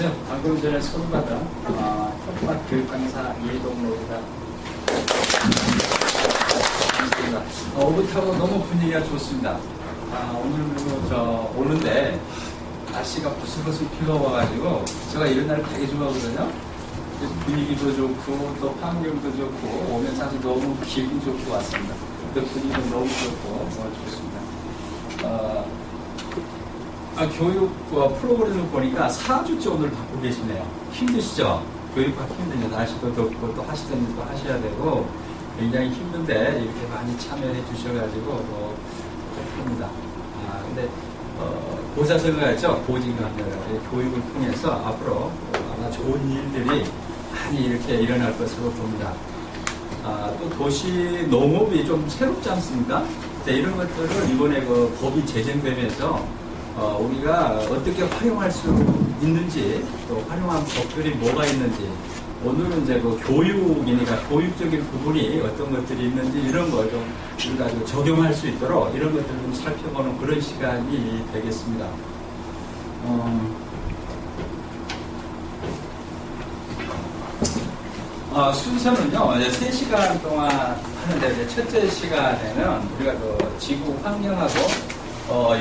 안녕하세요. 방금 전에 선임받은 협박 교육강사 이해동로입니다. 오붓하고 너무 분위기가 좋습니다. 오늘 오는데 날씨가 부슬부슬 비가 와가지고 제가 이런 날을 되게 좋아하거든요. 분위기도 좋고 또 환경도 좋고 오면서 아주 너무 기분 좋게 왔습니다. 또 분위기도 너무 좋고 좋습니다. 교육 프로그램을 보니까 4주째 오늘 받고 계시네요. 힘드시죠? 교육받기 힘드죠. 날씨도 덥고 또 하시던 일도 하셔야 되고 굉장히 힘든데 이렇게 많이 참여해 주셔가지고 좋습니다. 근데 보자성가였죠. 보직감들 교육을 통해서 앞으로 아마 좋은 일들이 많이 이렇게 일어날 것으로 봅니다. 또 도시 농업이 좀 새롭지 않습니까? 이런 것들을 이번에 법이 제정되면서 우리가 어떻게 활용할 수 있는지, 또 활용한 법들이 뭐가 있는지, 오늘은 이제 교육이니까 교육적인 부분이 어떤 것들이 있는지 이런 걸 좀 우리가 적용할 수 있도록 이런 것들을 좀 살펴보는 그런 시간이 되겠습니다. 순서는요, 이제 3시간 동안 하는데, 이제 첫째 시간에는 우리가 지구 환경하고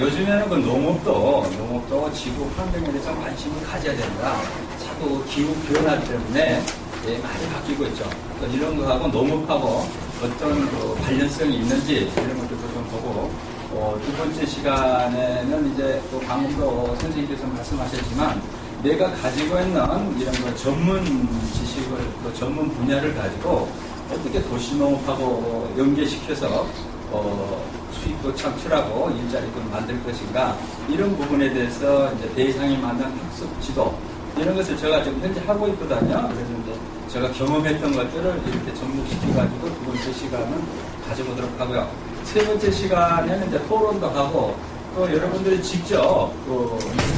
요즘에는 농업도 지구 환경에 대해서 관심을 가져야 된다. 자꾸 기후 변화 때문에 많이 바뀌고 있죠. 이런 거하고 농업하고 어떤 관련성이 있는지 이런 것들도 좀 보고, 두 번째 시간에는 이제 또 방금도 선생님께서 말씀하셨지만 내가 가지고 있는 이런 전문 지식을 또 전문 분야를 가지고 어떻게 도시농업하고 연계시켜서 수익도 창출하고 일자리도 만들 것인가, 이런 부분에 대해서 이제 대상에 맞는 학습 지도 이런 것을 제가 지금 현재 하고 있거든요. 그래서 이제 제가 경험했던 것들을 이렇게 접목시켜가지고 두 번째 시간은 가져보도록 하고요. 세 번째 시간에는 이제 토론도 하고 또 여러분들이 직접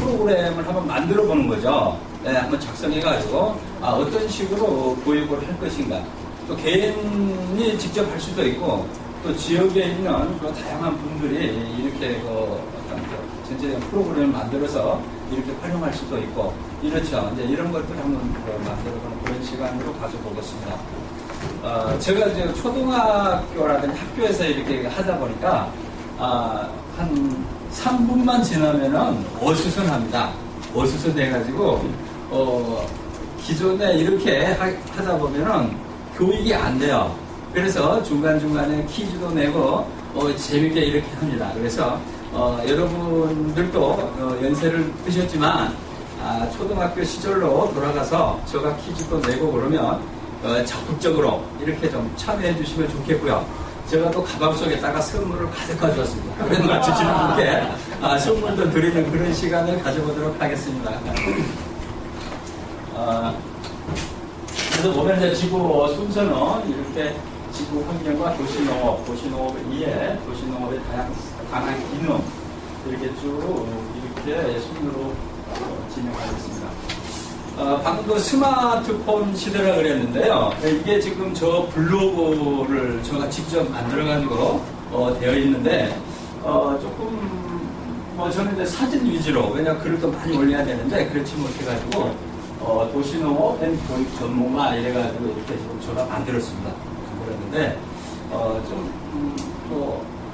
프로그램을 한번 만들어 보는 거죠. 한번 작성해가지고 어떤 식으로 교육을 할 것인가. 또 개인이 직접 할 수도 있고 또 지역에 있는 다양한 분들이 이렇게 전체적인 프로그램을 만들어서 이렇게 활용할 수도 있고 이렇죠. 이제 이런 것들을 한번 만들어보는 그런 시간으로 가져보겠습니다. 제가 이제 초등학교라든지 학교에서 이렇게 하다 보니까 한 3분만 지나면은 어수선합니다. 어수선해가지고 기존에 이렇게 하다 보면은 교육이 안 돼요. 그래서 중간중간에 퀴즈도 내고 재밌게 이렇게 합니다. 그래서 여러분들도 연세를 드셨지만 초등학교 시절로 돌아가서 제가 퀴즈도 내고 그러면 적극적으로 이렇게 좀 참여해 주시면 좋겠고요. 제가 또 가방 속에다가 선물을 가득 가져왔습니다. 그래서 맞추시는 분께 선물도 드리는 그런 시간을 가져보도록 하겠습니다. 그래서 보면 이제 지구 순서는 이렇게 지구 환경과 도시농업을 이해, 도시농업의 다양한 기능 이렇게 쭉 이렇게 순으로 진행하겠습니다. 방금 스마트폰 시대라 그랬는데요. 이게 지금 저 블로그를 제가 직접 만들어가지고 되어 있는데 조금 저는 이제 사진 위주로 왜냐 글을 또 많이 올려야 되는데 그렇지 못해가지고 도시농업 앤 교육 전문가 이래가지고 이렇게 지금 제가 만들었습니다. 그랬는데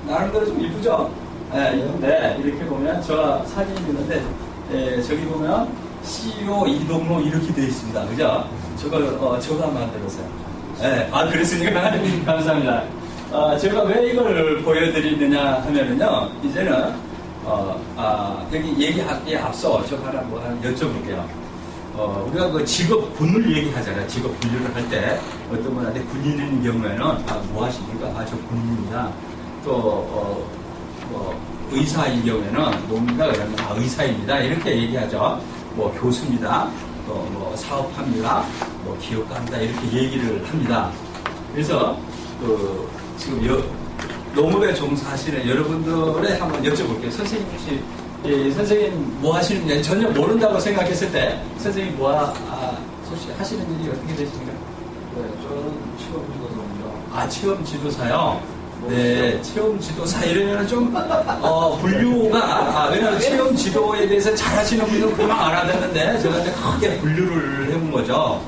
나름대로 좀 이쁘죠? 이쁜데 이렇게 보면 저 사진이 있는데 저기 보면 CEO 이동로 이렇게 되어 있습니다. 그죠? 저가 만들었어요. 그랬으니까 감사합니다. 제가 왜 이걸 보여드리느냐 하면은요, 이제는 여기 얘기하기에 앞서 저 하나 여쭤볼게요. 우리가 직업 군을 얘기하잖아요. 직업 분류를 할 때 어떤 분한테 군인인 경우에는 뭐 하십니까? 저 군인입니다. 또 의사인 경우에는 뭡니까? 그러면 의사입니다. 이렇게 얘기하죠. 교수입니다. 또 사업합니다. 기업가입니다. 이렇게 얘기를 합니다. 그래서 지금 농업에 종사하시는 여러분들에 한번 여쭤볼게요. 선생님 혹시 선생님 뭐 하시는지 전혀 모른다고 생각했을 때 선생님 혹시 하시는 일이 어떻게 되십니까? 저는 체험 지도사입니다. 체험 지도사요? 네, 체험 지도사 이러면 좀, 분류가, 왜냐면 체험 지도에 대해서 잘 하시는 분은 금방 알아듣는데, 제가 이제 크게 분류를 해본 거죠.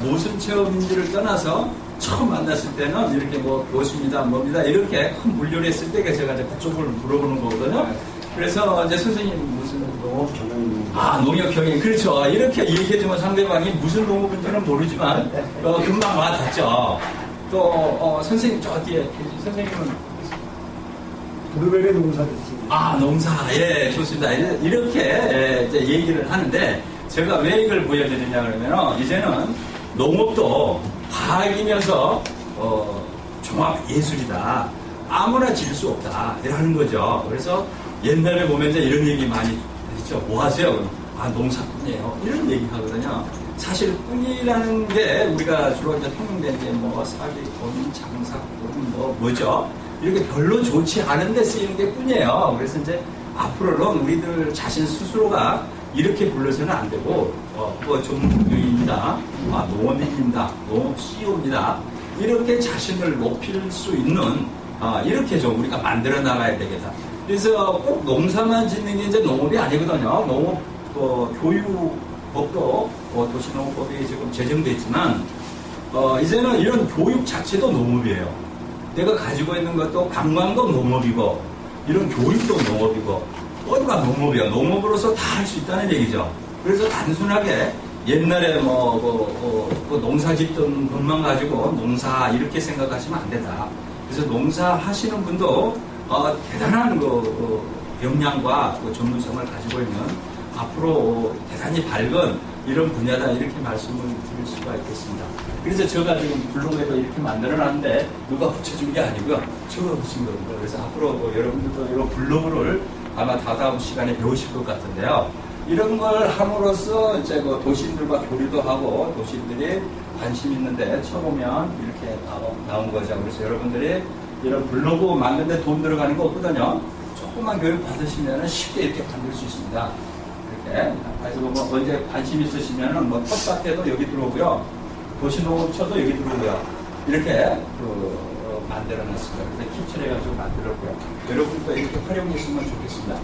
무슨 체험인지를 떠나서 처음 만났을 때는 이렇게 뭐, 무엇입니다, 뭡니다, 이렇게 큰 분류를 했을 때 제가 이제 그쪽을 물어보는 거거든요. 그래서 이제 선생님 무슨 농업 경영, 농협 경영, 그렇죠. 이렇게 얘기해주면 상대방이 무슨 농업인지는 모르지만, 금방 와닿죠. 또, 선생님, 저 뒤에, 선생님은? 블루베리 농사 됐습니다. 농사, 예, 좋습니다. 이렇게 이제 얘기를 하는데, 제가 왜 이걸 보여드리냐 그러면, 이제는 농업도 과학이면서, 종합 예술이다. 아무나 질 수 없다. 이라는 거죠. 그래서 옛날에 보면 이제 이런 얘기 많이 했죠. 뭐 하세요? 농사꾼이에요. 이런 얘기 하거든요. 사실 꿈이라는 게 우리가 주로 이제 통용된 게 뭐 사기꾼, 장사꾼, 뭐죠? 이렇게 별로 좋지 않은 데 쓰이는 게 꿈이에요. 그래서 이제 앞으로는 우리들 자신 스스로가 이렇게 불러서는 안 되고, 전문가입니다. 농원인입니다. 농업 CEO입니다. 이렇게 자신을 높일 수 있는, 이렇게 좀 우리가 만들어 나가야 되겠다. 그래서 꼭 농사만 짓는 게 이제 농업이 아니거든요. 농업, 교육법도, 도시농업법이 지금 제정돼 있지만, 이제는 이런 교육 자체도 농업이에요. 내가 가지고 있는 것도 관광도 농업이고, 이런 교육도 농업이고, 어디가 농업이야. 농업으로서 다 할 수 있다는 얘기죠. 그래서 단순하게 옛날에 농사 짓던 것만 가지고 농사 이렇게 생각하시면 안 된다. 그래서 농사 하시는 분도, 대단한 역량과 전문성을 가지고 있는 앞으로 대단히 밝은 이런 분야다 이렇게 말씀을 드릴 수가 있겠습니다. 그래서 제가 지금 블로그에도 이렇게 만들어놨는데 누가 붙여준 게 아니고요. 제가 붙인 겁니다. 그래서 앞으로 여러분들도 이런 블로그를 아마 다다음 시간에 배우실 것 같은데요. 이런 걸 함으로써 이제 도시인들과 교류도 하고 도시인들이 관심 있는데 쳐보면 이렇게 나온 거죠. 그래서 여러분들이 이런 블로그 만드는데 돈 들어가는 거 없거든요. 조금만 교육 받으시면 쉽게 이렇게 만들 수 있습니다. 이렇게. 그래서 뭐 언제 관심 있으시면은 텃밭에도 여기 들어오고요. 도시농업처도 여기 들어오고요. 이렇게 만들어 놨습니다. 그래서 캡처해가지고 만들었고요. 여러분도 이렇게 활용했으면 좋겠습니다.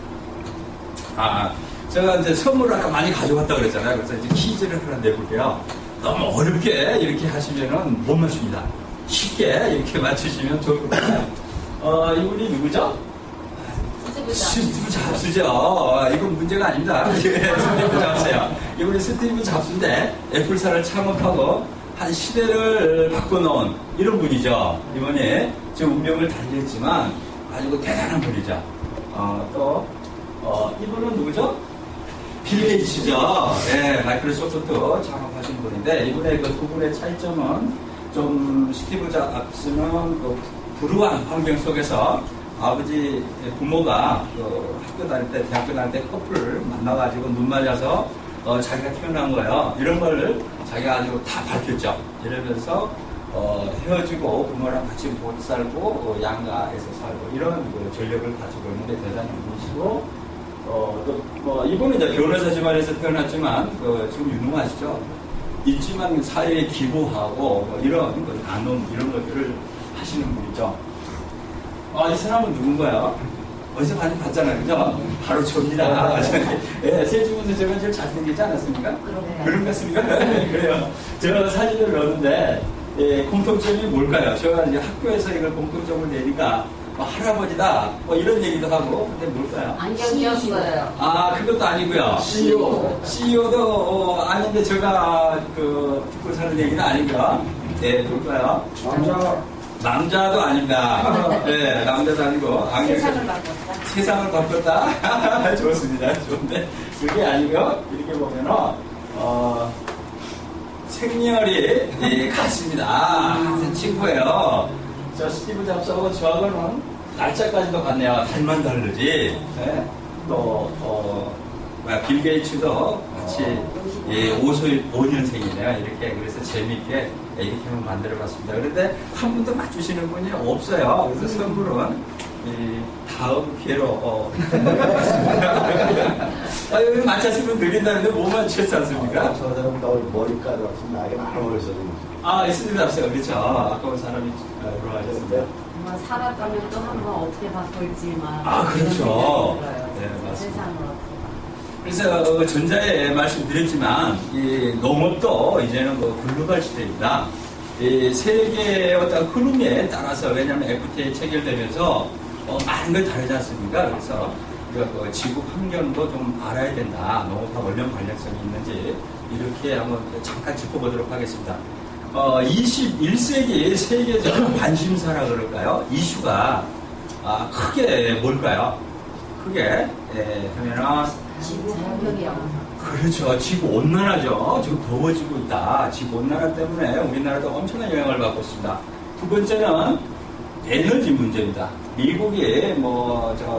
제가 이제 선물을 아까 많이 가져왔다고 그랬잖아요. 그래서 이제 퀴즈를 하나 내볼게요. 너무 어렵게 이렇게 하시면은 못 맞춥니다. 쉽게 이렇게 맞추시면 좋을 것 같아요. 이분이 누구죠? 스티브 잡스죠. 이건 문제가 아닙니다. 스티브 잡스요. 이분이 스티브 잡스인데 애플사를 창업하고 한 시대를 바꿔놓은 이런 분이죠. 이분이 지금 운명을 달리했지만 아주 대단한 분이죠. 이분은 누구죠? 빌 게이츠죠. 네, 마이크로소프트 창업하신 분인데 이분의 그 두 분의 차이점은 좀 스티브 잡스는 불우한 환경 속에서 아버지 부모가 학교 다닐 때, 대학교 다닐 때 커플을 만나가지고 눈 맞아서 자기가 태어난 거예요. 이런 걸 자기가 아주 다 밝혔죠. 이러면서 헤어지고 부모랑 같이 못 살고 양가에서 살고 이런 전력을 가지고 있는데 대단한 분이시고 또 이분은 이제 변호사 집안에서 태어났지만 지금 유능하시죠. 있지만 사회에 기부하고 이런 나눔 이런 것들을 하시는 분이죠. 이 사람은 누군가요? 어디서 많이 봤잖아요, 그죠? 바로 저입니다. 네, 세 중에서 제가 제일 잘생기지 않았습니까? 그런 것 같습니까? 그래요. 제가 사진을 넣었는데, 공통점이 뭘까요? 제가 이제 학교에서 이걸 공통점을 내니까, 할아버지다, 이런 얘기도 하고, 근데 뭘까요? 안경 끼었어요. 그것도 아니고요. CEO도 아닌데, 제가 듣고 사는 얘기는 아니고요. 네, 뭘까요? 남자도 아닙니다. 네, 남자도 아니고. 세상을 바꿨다. 세상을 바꿨다? 좋습니다. 좋은데. 그게 아니고요. 이렇게 보면은, 생년이 같습니다. 같은 친구예요. 저 스티브 잡스하고 저하고는 날짜까지도 같네요. 달만 다르지. 네. 빌 게이츠도 같이 5년생이네요. 이렇게 그래서 재미있게 이렇게 한번 만들어봤습니다. 그런데 한 분도 맞추시는 분이 없어요. 그래서 선물은 다음 기회로 여기 맞췄으면 드린다는데 못 맞췄지 않습니까? 저 사람 머리카락 같은 나게 말아버렸어요. 있습니다. 그렇죠. 아까운 사람이 돌아가셨는데. 뭐 살았다면 또 한번 어떻게 바꿀지만. 그렇죠. 네, 맞습니다. 세상을 어떻게 그래서 전자에 말씀드렸지만 이 농업도 이제는 글로벌 시대입니다. 이 세계의 어떤 흐름에 따라서 왜냐하면 FTA 체결되면서 많은 걸 다르지 않습니까? 그래서 우리가 지구 환경도 좀 알아야 된다. 농업과 얼마나 관련성이 있는지 이렇게 한번 잠깐 짚어보도록 하겠습니다. 21세기 세계적 관심사라 그럴까요? 이슈가 크게 뭘까요? 크게 하면은 지구 환경이요. 그렇죠. 지구 온난화죠. 지금 더워지고 있다. 지구 온난화 때문에 우리나라도 엄청난 영향을 받고 있습니다. 두 번째는 에너지 문제입니다. 미국이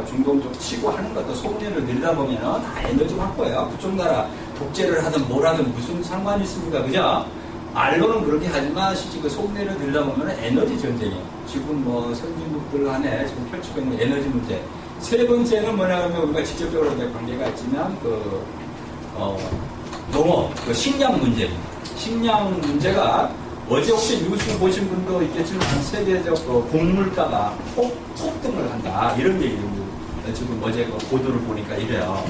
중동 쪽 치고 하는 것도 속내를 늘다 보면 다 에너지 확보예요. 그쪽 나라 독재를 하든 뭘 하든 무슨 상관이 있습니까? 그죠? 말로는 그렇게 하지만 실제 그 속내를 들다 보면 에너지 전쟁이에요. 지금 선진국들 간에 지금 펼치고 있는 에너지 문제. 세 번째는 뭐냐면 우리가 직접적으로 관계가 있지만 농업, 식량 문제입니다. 식량 문제가 어제 혹시 뉴스 보신 분도 있겠지만 세계적 곡물가가 폭등을 한다. 이런 얘기를 지금 어제 보도를 보니까 이래요.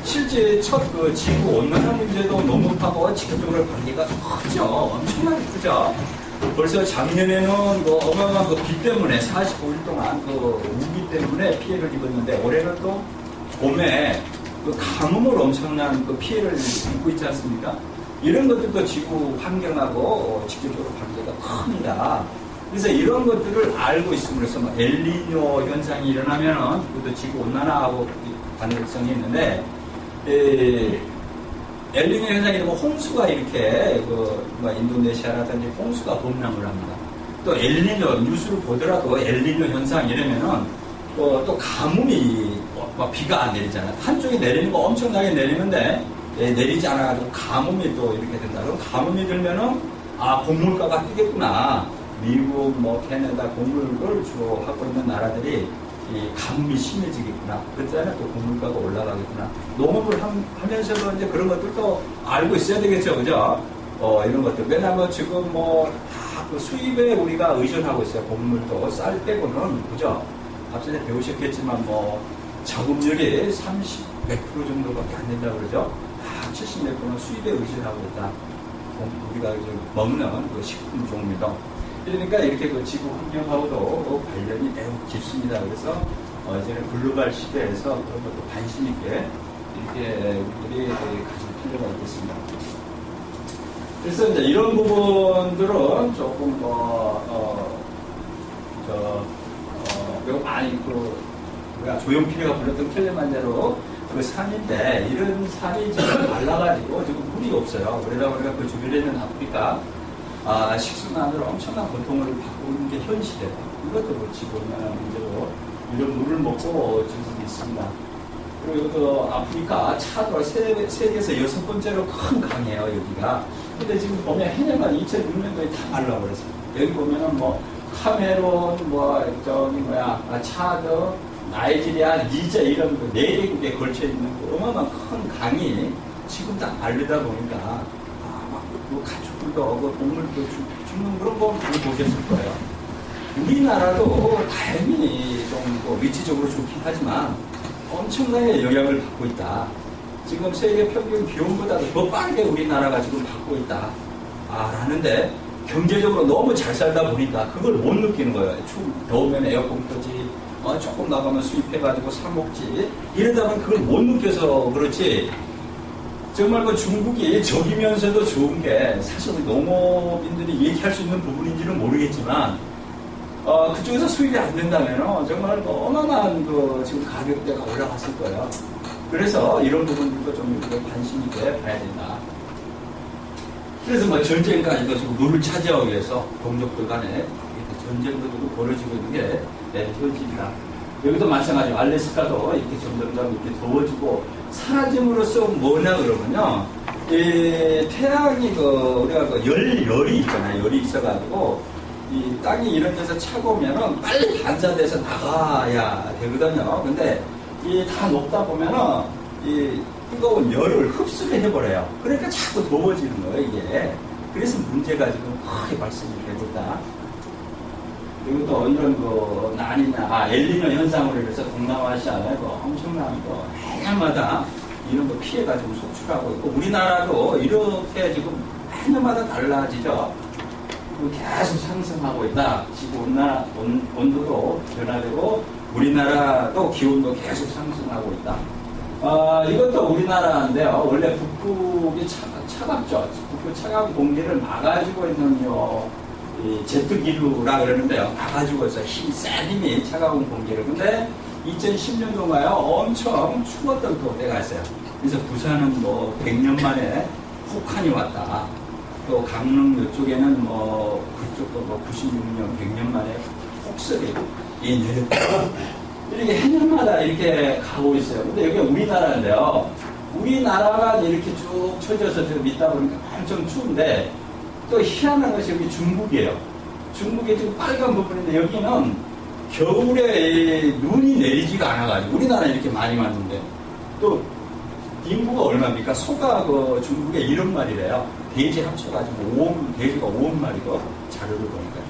실제 첫 지구 온난화 문제도 농업하고 직접적으로 관계가 크죠. 엄청나게 크죠. 벌써 작년에는 어마어마한 비 때문에 45일 동안 우기 때문에 피해를 입었는데 올해는 또 봄에 가뭄으로 엄청난 피해를 입고 있지 않습니까? 이런 것들도 지구 환경하고 직접적으로 관계가 큽니다. 그래서 이런 것들을 알고 있음으로써 엘니뇨 현상이 일어나면은 그것도 지구 온난화하고 관계성이 있는데 엘니뇨 현상이 되면 홍수가 이렇게 인도네시아라든지 홍수가 범람을 합니다. 또 엘니뇨 뉴스를 보더라도 엘니뇨 현상 이러면은 또 가뭄이 비가 안 내리잖아요. 한쪽에 내리는 거 엄청나게 내리는데 내리지 않아가지고 가뭄이 또 이렇게 된다. 그럼 가뭄이 들면은 곡물가가 뛰겠구나. 미국, 캐나다 곡물을 주로 하고 있는 나라들이 이 가뭄이 심해지겠구나. 그때는 또 곡물가가 올라가겠구나. 농업을 하면서도 이제 그런 것들도 알고 있어야 되겠죠, 그죠? 이런 것들. 왜냐하면 지금 다 수입에 우리가 의존하고 있어요. 곡물도 쌀 빼고는, 그죠? 앞전에 배우셨겠지만 저금률이 30, 100% 정도밖에 안 된다고 그러죠. 70 몇 %는 수입에 의존하고 있다. 우리가 먹는 식품 종류도. 그러니까 이렇게 지구 환경하고도 관련이 매우 깊습니다. 그래서 이제는 글로벌 시대에서 그런 것도 관심 있게 이렇게 우리들이 가질 필요가 있겠습니다. 그래서 이제 이런 부분들은 조금 많이 우리가 조용필이가 불렀던 킬리만자로 산인데 이런 산이 지금 말라가지고 지금 물이 없어요. 그러다 보니까 그 주변에 있는 아프리카 식수난으로 엄청난 고통을 받고 있는 게 현실이에요. 이것도 지구 온난화 문제로 이런 물을 먹고 지금 있습니다. 그리고 아프리카 차도 세계에서 6번째로 큰 강이에요, 여기가. 근데 지금 보면 해녀가 2006년도에 다 말라버렸어요. 여기 보면은 카메론, 차드, 나이지리아, 니제 이런 4개국에 걸쳐 있는 어마어마한 큰 강이 지금 다 마르다 보니까 가축들도 동물도 죽는 그런 거 많이 보셨을 거예요. 우리나라도 다행히 좀 위치적으로 좋긴 하지만 엄청나게 영향을 받고 있다. 지금 세계 평균 기온보다도 더 빠르게 우리나라가 지금 받고 있다. 라는데 경제적으로 너무 잘 살다 보니까 그걸 못 느끼는 거예요. 더우면 에어컨 켜지, 조금 나가면 수입해가지고 사 먹지. 이러다 보면 그걸 못 느껴서 그렇지. 정말 중국이 적이면서도 좋은 게 사실 우리 농업인들이 얘기할 수 있는 부분인지는 모르겠지만 그쪽에서 수입이 안 된다면 정말 어마어마한 지금 가격대가 올라갔을 거예요. 그래서 이런 부분들도 좀 관심 있게 봐야 된다. 그래서 전쟁까지도 지금 물을 차지하기 위해서 동족들 간에 전쟁도 좀 벌어지고 있는 게 현실이다. 여기도 마찬가지로 알래스카도 이렇게 점점점 이렇게 더워지고 사라짐으로써 뭐냐 그러면요. 태양이 우리가 열이 있잖아요. 열이 있어가지고 이 땅이 이런 데서 차가우면은 빨리 반사돼서 나가야 되거든요. 근데 이 다 녹다 보면은 이 뜨거운 열을 흡수를 해버려요. 그러니까 자꾸 더워지는 거예요, 이게. 그래서 문제가 지금 크게 발생이 되고 있다. 그리고 또 이런 그 난이나 엘니뇨 현상으로 인해서 동남아시아에 그 엄청난 그 해년마다 이런 거 피해가 지금 속출하고 있고, 우리나라도 이렇게 지금 해년마다 달라지죠. 계속 상승하고 있다. 지구 온도도 변화되고 우리나라도 기온도 계속 상승하고 있다. 이것도 우리나라인데요. 원래 북극이 차갑죠. 북극 차가운 공기를 막아주고 있는 이 제트기류라 그러는데요. 막아주고 있어요. 센 힘이 차가운 공기를. 근데 2010년도가요. 엄청 추웠던 때가 있어요. 그래서 부산은 뭐 100년 만에 북한이 왔다. 또 강릉 이쪽에는 뭐 그쪽도 뭐 96년, 100년 만에 폭설이 내렸다. 이렇게 해년마다 이렇게 가고 있어요. 근데 여기 우리나라인데요. 우리나라가 이렇게 쭉 쳐져서 지금 있다 보니까 엄청 추운데 또 희한한 것이 여기 중국이에요. 중국이 지금 빨간 부분인데 여기는 겨울에 눈이 내리지가 않아가지고 우리나라는 이렇게 많이 왔는데 또 인구가 얼마입니까? 소가 그 중국에 1억 마리래요. 돼지 합쳐가지고 돼지가 5억 마리고 자료를 보니까.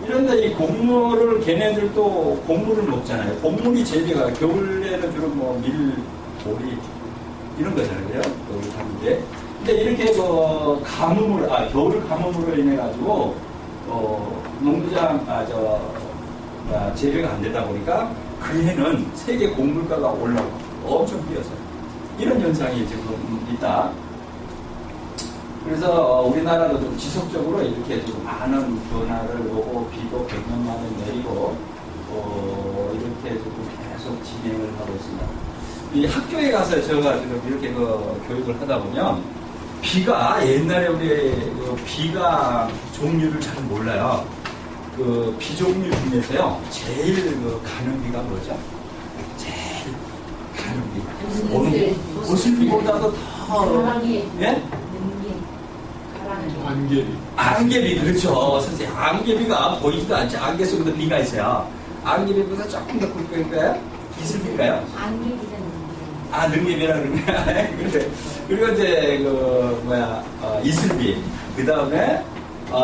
이런데 이 곡물을 걔네들도 곡물을 먹잖아요. 곡물이 재배가 겨울에는 주로 뭐 밀, 보리 이런 거잖아요. 그래요? 여기 가는데. 근데 이렇게 그 가뭄을 겨울 가뭄으로 인해 가지고 농부장 재배가 안 되다 보니까 그 해는 세계 곡물가가 올라오고 엄청 뛰어서요. 이런 현상이 지금 있다. 그래서 우리나라도 좀 지속적으로 이렇게 좀 많은 변화를 오고 비도 100년 만에 내리고 이렇게 좀 계속 진행을 하고 있습니다. 이 학교에 가서 제가 지금 이렇게 그 교육을 하다 보면 비가 옛날에 우리 그 비가 종류를 잘 몰라요. 그 비 종류 중에서요 제일 그 가는 비가 뭐죠? 제일 가는 비. 보슬비보다도 더 예? 안개비 그렇죠. 선생님 안개비가 보이지도 않죠. 안개 속에도 비가 있어요. 안개비보다 조금 더 굵을까요? 이슬비인가요? 안개비잖아요. 능개비라 그러네. 그리고 이제 이슬비. 그 다음에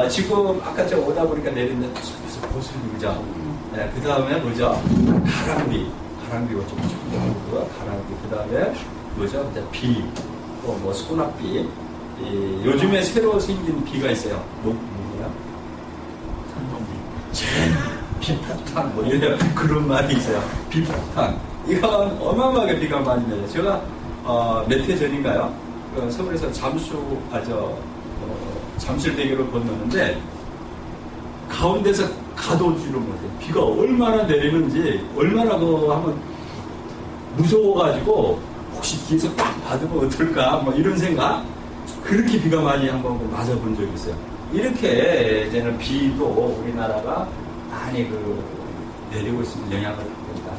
지금 아까 저 오다 보니까 내린데 보슬비 그죠? 네, 그 다음에 뭐죠? 가랑비가 조금 더 굵고요. 가랑비. 그 다음에 뭐죠? 이제 비. 또 뭐 소낙비. 요즘에 새로 생긴 비가 있어요. 뭐냐? 비폭탄 뭐 이런 그런 말이 있어요. 비폭탄. 이건 어마어마하게 비가 많이 내요. 제가 몇 해 전인가요? 서울에서 잠실대교를 건너는데 가운데서 가둬지를 못해요. 비가 얼마나 내리는지 얼마나 한번 무서워가지고 혹시 뒤에서 딱 받으면 어떨까 뭐 이런 생각. 그렇게 비가 많이 한번 맞아본 적이 있어요. 이렇게 이제는 비도 우리나라가 많이 내리고 있으면 영향을 받고 있다.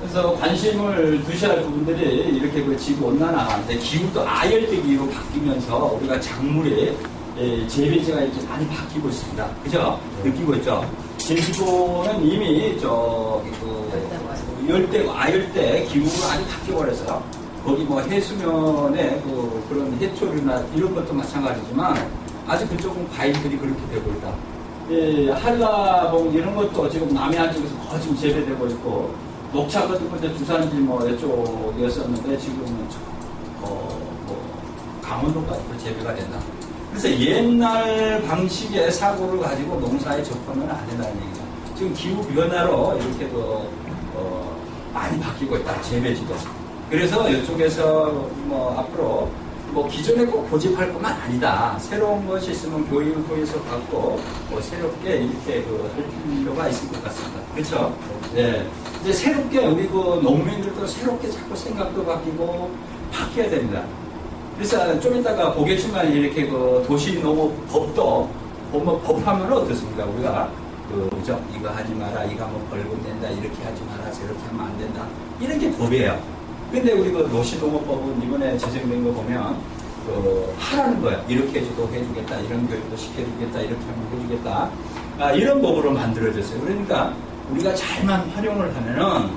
그래서 관심을 두셔야 할 부분들이 이렇게 지구 온난화인데 기후도 아열대 기후로 바뀌면서 우리가 작물의 재배지가 이렇게 많이 바뀌고 있습니다. 그죠? 느끼고 있죠? 제주도는 이미 아열대 기후로 많이 바뀌어버렸어요. 거기 뭐 해수면에 그런 해초류나 이런 것도 마찬가지지만 아직 그쪽은 과일들이 그렇게 되고 있다. 한라봉 이런 것도 지금 남해안 쪽에서 거의 지금 재배되고 있고 녹차 같은 것도 주산지 뭐 이쪽이었었는데 지금은 강원도까지 재배가 된다. 그래서 옛날 방식의 사고를 가지고 농사에 접근은 안 된다는 얘기죠. 지금 기후 변화로 이렇게 많이 바뀌고 있다. 재배지도. 그래서 이쪽에서 앞으로 기존에 꼭 고집할 것만 아니다. 새로운 것이 있으면 교육을 통해서 갖고 새롭게 이렇게 할 필요가 있을 것 같습니다. 그렇죠? 네. 이제 새롭게 우리 농민들도 새롭게 자꾸 생각도 바뀌고 바뀌어야 됩니다. 그래서 좀 이따가 보겠지만 이렇게 도시농업법도 법하면 어떻습니까? 우리가 그죠? 이거 하지 마라, 이거 하면 벌금 낸다, 이렇게 하지 마라, 저렇게 하면 안 된다. 이런 게 법이에요. 근데 우리 도시농업법은 이번에 제정된 거 보면 하라는 거야. 이렇게 해주겠다. 이런 교육도 시켜주겠다. 이렇게 하면 해주겠다. 이런 법으로 만들어졌어요. 그러니까 우리가 잘만 활용을 하면은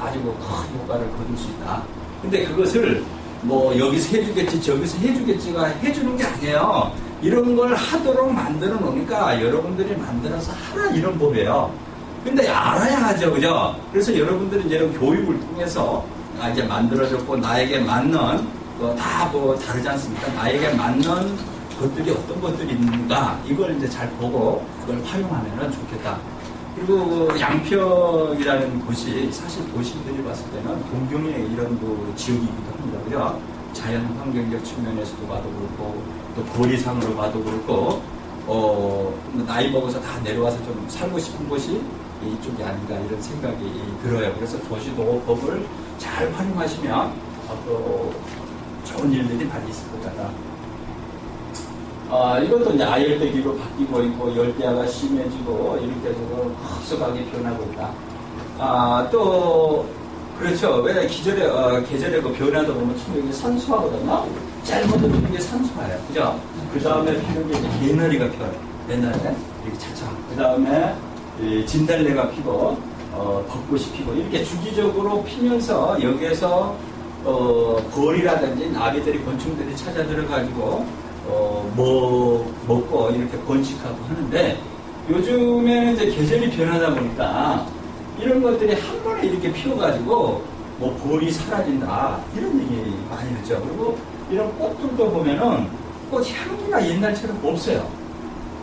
아주 큰 효과를 거둘 수 있다. 근데 그것을 뭐 여기서 해주겠지 저기서 해주겠지가 해주는 게 아니에요. 이런 걸 하도록 만들어 놓으니까 여러분들이 만들어서 하라 이런 법이에요. 근데 알아야 하죠, 그죠? 그래서 여러분들이 이제 이런 교육을 통해서 이제 만들어졌고 나에게 맞는 다 뭐 다르지 않습니까? 나에게 맞는 것들이 어떤 것들이 있는가 이걸 이제 잘 보고 그걸 활용하면은 좋겠다. 그리고 양평이라는 곳이 사실 도시들이 봤을 때는 동경의 이런 지역이기도 합니다. 그죠? 자연 환경적 측면에서도 봐도 그렇고 또 거리상으로 봐도 그렇고 나이 먹어서 다 내려와서 좀 살고 싶은 곳이 이쪽이 아닌가 이런 생각이 들어요. 그래서 도시도 법을 잘 활용하시면 앞으로 좋은 일들이 많이 있을 것 같다. 이것도 이제 아열대기로 바뀌고 있고 열대야가 심해지고 이렇게 해서 급속하게 변하고 있다. 또 그렇죠. 왜 계절의 그 변화도 보면 충격이 산소하거든요. 잘못하면 이게 산소예요. 그죠? 그 다음에 피는 게 이제 개나리가 펴요. 옛날에 이렇게 차차. 그 다음에 진달래가 피고 벚꽃이 피고 이렇게 주기적으로 피면서 여기에서 벌이라든지 나비들이 곤충들이 찾아 들어가지고 먹고 이렇게 번식하고 하는데 요즘에는 이제 계절이 변하다 보니까 이런 것들이 한 번에 이렇게 피어가지고 뭐 벌이 사라진다 이런 얘기 많이 듣죠. 그리고 이런 꽃들도 보면은 꽃 향기가 옛날처럼 없어요.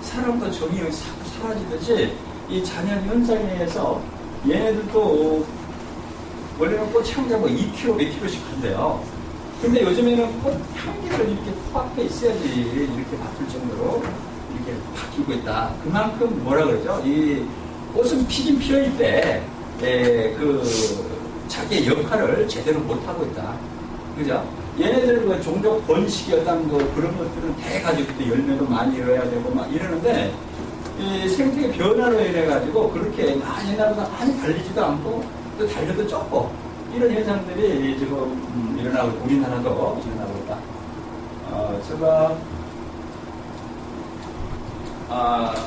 사람도 정이 사라지듯이 이 자연 현상에 의해서 얘네들도 원래는 꽃 향기가 뭐 2kg, 몇 kg씩 한대요. 근데 요즘에는 꽃 향기를 이렇게 코앞에 있어야지 이렇게 맡을 정도로 이렇게 바뀌고 있다. 그만큼 뭐라 그러죠? 이 꽃은 피긴 피어일 때, 자기의 역할을 제대로 못하고 있다. 그죠? 얘네들 그 종족 번식이 어떤 그런 것들은 돼가지고 또 열매도 많이 이어야 되고 막 이러는데, 이 생태계 변화로 인해가지고 그렇게 옛날보다 많이 달리지도 않고 또 달려도 적고 이런 현상들이 지금 일어나고 우리나라도 일어나고 있다. 제가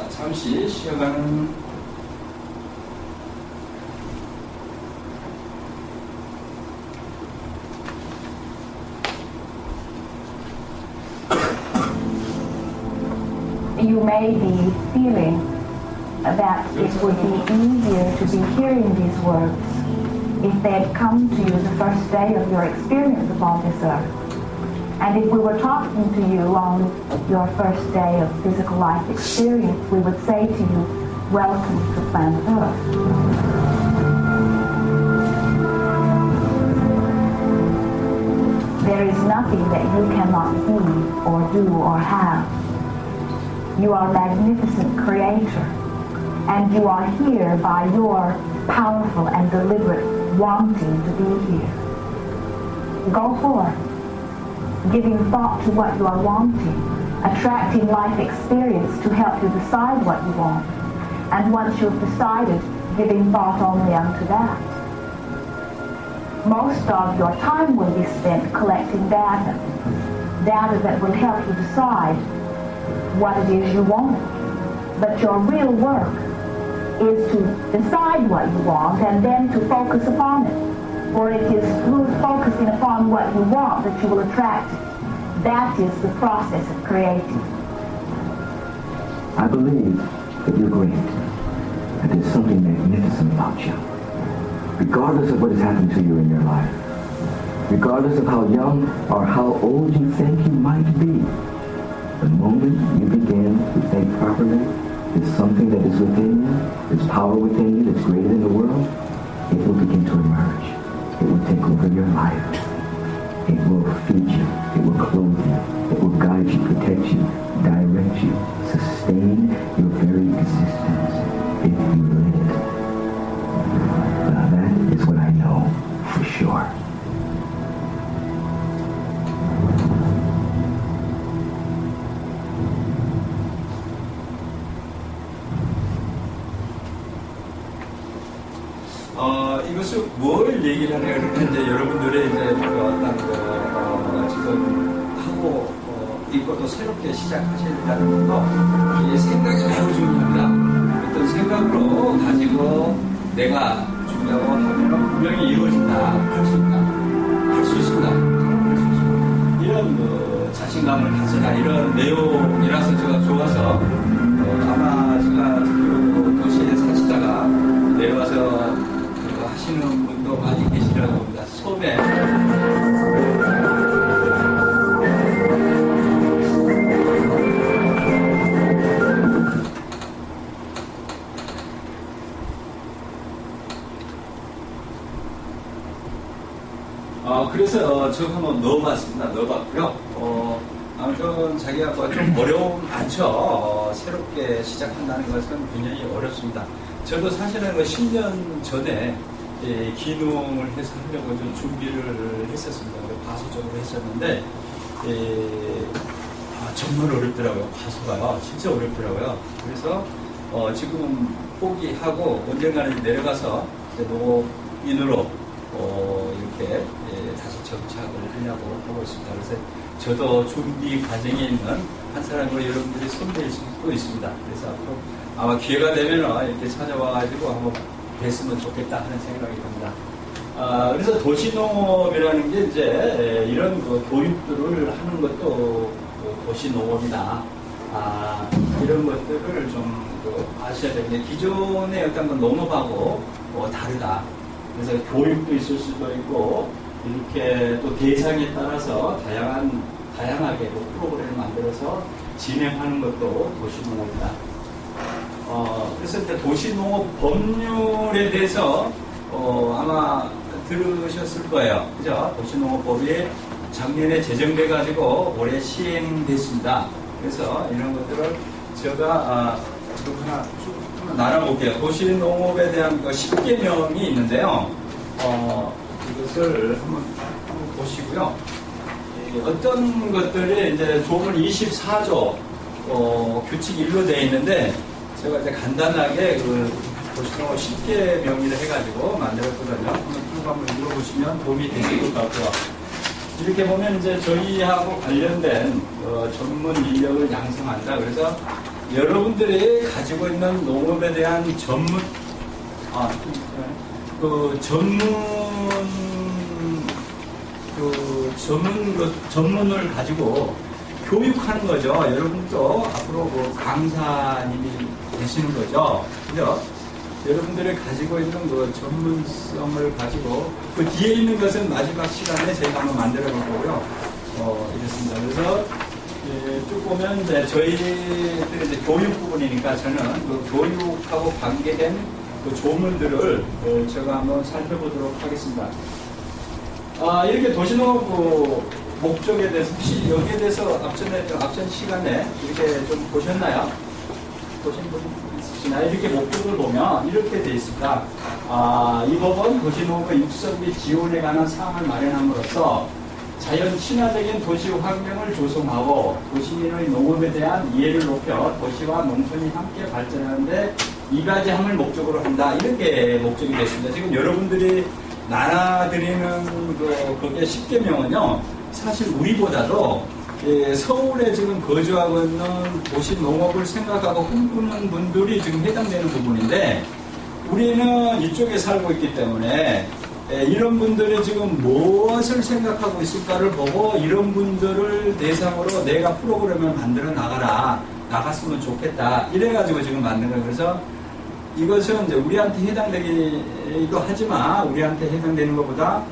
잠시 쉬어가는 You may be feeling that it would be easier to be hearing these words if they had come to you the first day of your experience upon this earth. And if we were talking to you on your first day of physical life experience, we would say to you, welcome to planet Earth. There is nothing that you cannot be or do or have. You are a magnificent creator, and you are here by your powerful and deliberate wanting to be here. Go forth, giving thought to what you are wanting, attracting life experience to help you decide what you want, and once you've decided, giving thought only unto that. Most of your time will be spent collecting data that will help you decide what it is you want. But your real work is to decide what you want and then to focus upon it. For it is through focusing upon what you want that you will attract it. That is the process of creating. I believe that you're great, that there's something magnificent about you. Regardless of what has happened to you in your life, regardless of how young or how old you think you might be, the moment you begin to think properly, there's something that is within you, there's power within you that's greater than the world, it will begin to emerge. It will take over your life. It will feed you. It will clothe you. It will guide you, protect you, direct you, sustain your very existence if you let it. Now that is what I know for sure. 이것을 뭘 얘기를 하냐 그러면 이제 여러분들의 이제 그 어떤 지금 하고 있고 또 새롭게 시작하시려는 것도 이 생각이 매우 중요합니다. 어떤 생각으로 가지고 내가 준비하고 하면 분명히 이루어진다, 할 수 있다, 할 수 있습니다. 할 수 있습니다. 이런 자신감을 가져라 이런 내용이라서 제가 좋아서 아마 제가 듣기로 도시에 사시다가 내려와서 하시는 분도 많이 계시라고 합니다. 처음에 그래서 저 한번 넣어봤습니다. 넣어봤고요. 아무튼 자기가 좀 어려움 많죠. 새롭게 시작한다는 것은 굉장히 어렵습니다. 저도 사실은 10년 전에 기능을 해서 하려고 좀 준비를 했었습니다. 가수적으로 했었는데 정말 어렵더라고요. 가수가요. 진짜 어렵더라고요. 그래서 지금은 포기하고 언젠가는 내려가서 녹음인으로 이렇게 다시 정착을 하려고 하고 있습니다. 그래서 저도 준비 과정에 있는 한 사람으로 여러분들이 손댈 수도 있습니다. 그래서 앞으로 아마 기회가 되면 이렇게 찾아와가지고 한번 뵀으면 좋겠다 하는 생각이 듭니다. 그래서 도시농업이라는 게 이제 이런 교육들을 하는 것도 도시농업이다. 이런 것들을 좀 아셔야 되는데 기존의 어떤 농업하고 다르다. 그래서 교육도 있을 수도 있고 이렇게 또 대상에 따라서 다양하게 프로그램을 만들어서 진행하는 것도 도시농업이다. 그래서 이제 도시농업 법률에 대해서 아마 들으셨을 거예요. 그죠? 도시농업법이 작년에 제정돼 가지고 올해 시행됐습니다. 그래서 이런 것들을 제가 하나 쭉 나눠볼게요. 도시농업에 대한 10개명이 있는데요. 이것을 한번 보시고요. 어떤 것들이 이제 조문 24조 규칙 1로 되어 있는데 제가 이제 간단하게 도시농업 10개명이를 해가지고 만들었거든요. 한번 읽어보시면 도움이 되실 것 같고요. 이렇게 보면 이제 저희하고 관련된 전문 인력을 양성한다. 그래서 여러분들이 가지고 있는 농업에 대한 전문을 가지고 교육하는 거죠. 여러분도 앞으로 강사님이 되시는 거죠. 그죠? 여러분들이 가지고 있는 전문성을 가지고 그 뒤에 있는 것은 마지막 시간에 저희가 한번 만들어 볼 거고요. 이렇습니다. 그래서 쭉 보면 이제 저희들이 이제 교육 부분이니까 저는 교육하고 관계된 조문들을 제가 한번 살펴보도록 하겠습니다. 이렇게 도시농업 목적에 대해서 혹시 여기에 대해서 앞전 시간에 이렇게 좀 보셨나요? 보신 분 있으시나요? 이렇게 목적을 보면 이렇게 되어 있습니다. 이 법은 도시농업의 육성 및 지원에 관한 사항을 마련함으로써 자연 친화적인 도시 환경을 조성하고 도시민의 농업에 대한 이해를 높여 도시와 농촌이 함께 발전하는데 이바지함을 목적으로 한다. 이렇게 목적이 됐습니다. 지금 여러분들이 나눠드리는 그게 10개명은요, 사실 우리보다도 서울에 지금 거주하고 있는 도시 농업을 생각하고 꿈꾸는 분들이 지금 해당되는 부분인데, 우리는 이쪽에 살고 있기 때문에 이런 분들이 지금 무엇을 생각하고 있을까를 보고 이런 분들을 대상으로 내가 프로그램을 만들어 나갔으면 좋겠다. 이래가지고 지금 만든 거예요. 그래서 이것은 이제 우리한테 해당되기도 하지만 우리한테 해당되는 것보다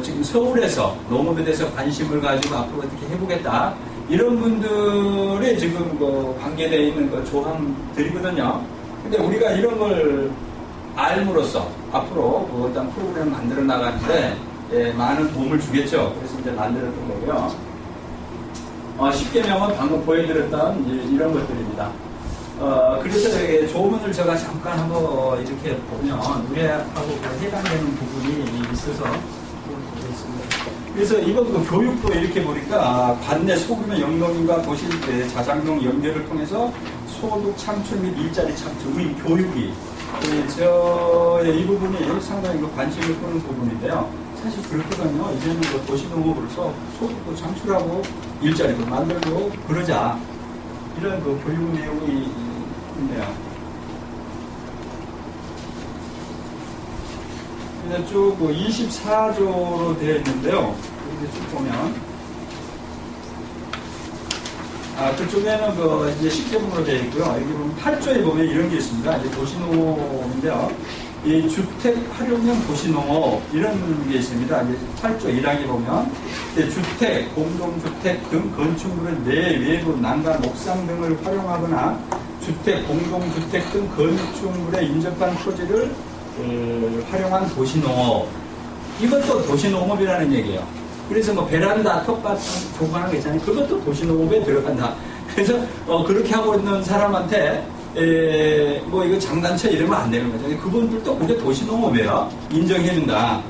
지금 서울에서 농업에 대해서 관심을 가지고 앞으로 어떻게 해보겠다. 이런 분들이 지금 관계되어 있는 조항들이거든요. 근데 우리가 이런 걸 알므로써 앞으로 어떤 프로그램을 만들어 나가는데 많은 도움을 주겠죠. 그래서 이제 만들었던 거고요. 10개명은 방금 보여드렸던 이런 것들입니다. 그래서 조문을 제가 잠깐 한번 이렇게 보면 우리하고 해당되는 부분이 있어서 보겠습니다. 그래서 이번 교육도 이렇게 보니까 관내 소규모 영농인과 도시 자장농 연결을 통해서 소득 창출 및 일자리 창출의 교육이 이 부분이 상당히 관심을 끄는 부분인데요. 사실 그렇거든요. 이제는 뭐 도시농업으로서 소득도 창출하고 일자리도 만들고 그러자. 이런 그 교육 내용이 있네요. 그래서 쭉 24조로 되어 있는데요. 이렇게 쭉 보면. 그쪽에는 이제 식재봉으로 되어 있고요. 여기 보면 8조에 보면 이런 게 있습니다. 이제 도시농업인데요. 이 주택 활용형 도시농업 이런 게 있습니다. 이제 8조 1항에 보면 주택, 공동주택 등 건축물의 내, 외부, 난간, 옥상 등을 활용하거나 주택, 공동주택 등 건축물에 인접한 토지를 활용한 도시농업. 이것도 도시농업이라는 얘기예요. 그래서 뭐 베란다, 텃밭 조그마한 거 있잖아요. 그것도 도시농업에 들어간다. 그래서 그렇게 하고 있는 사람한테 뭐 이거 장난쳐 이러면 안 되는 거죠. 그분들도 그게 도시농업이에요. 인정해준다.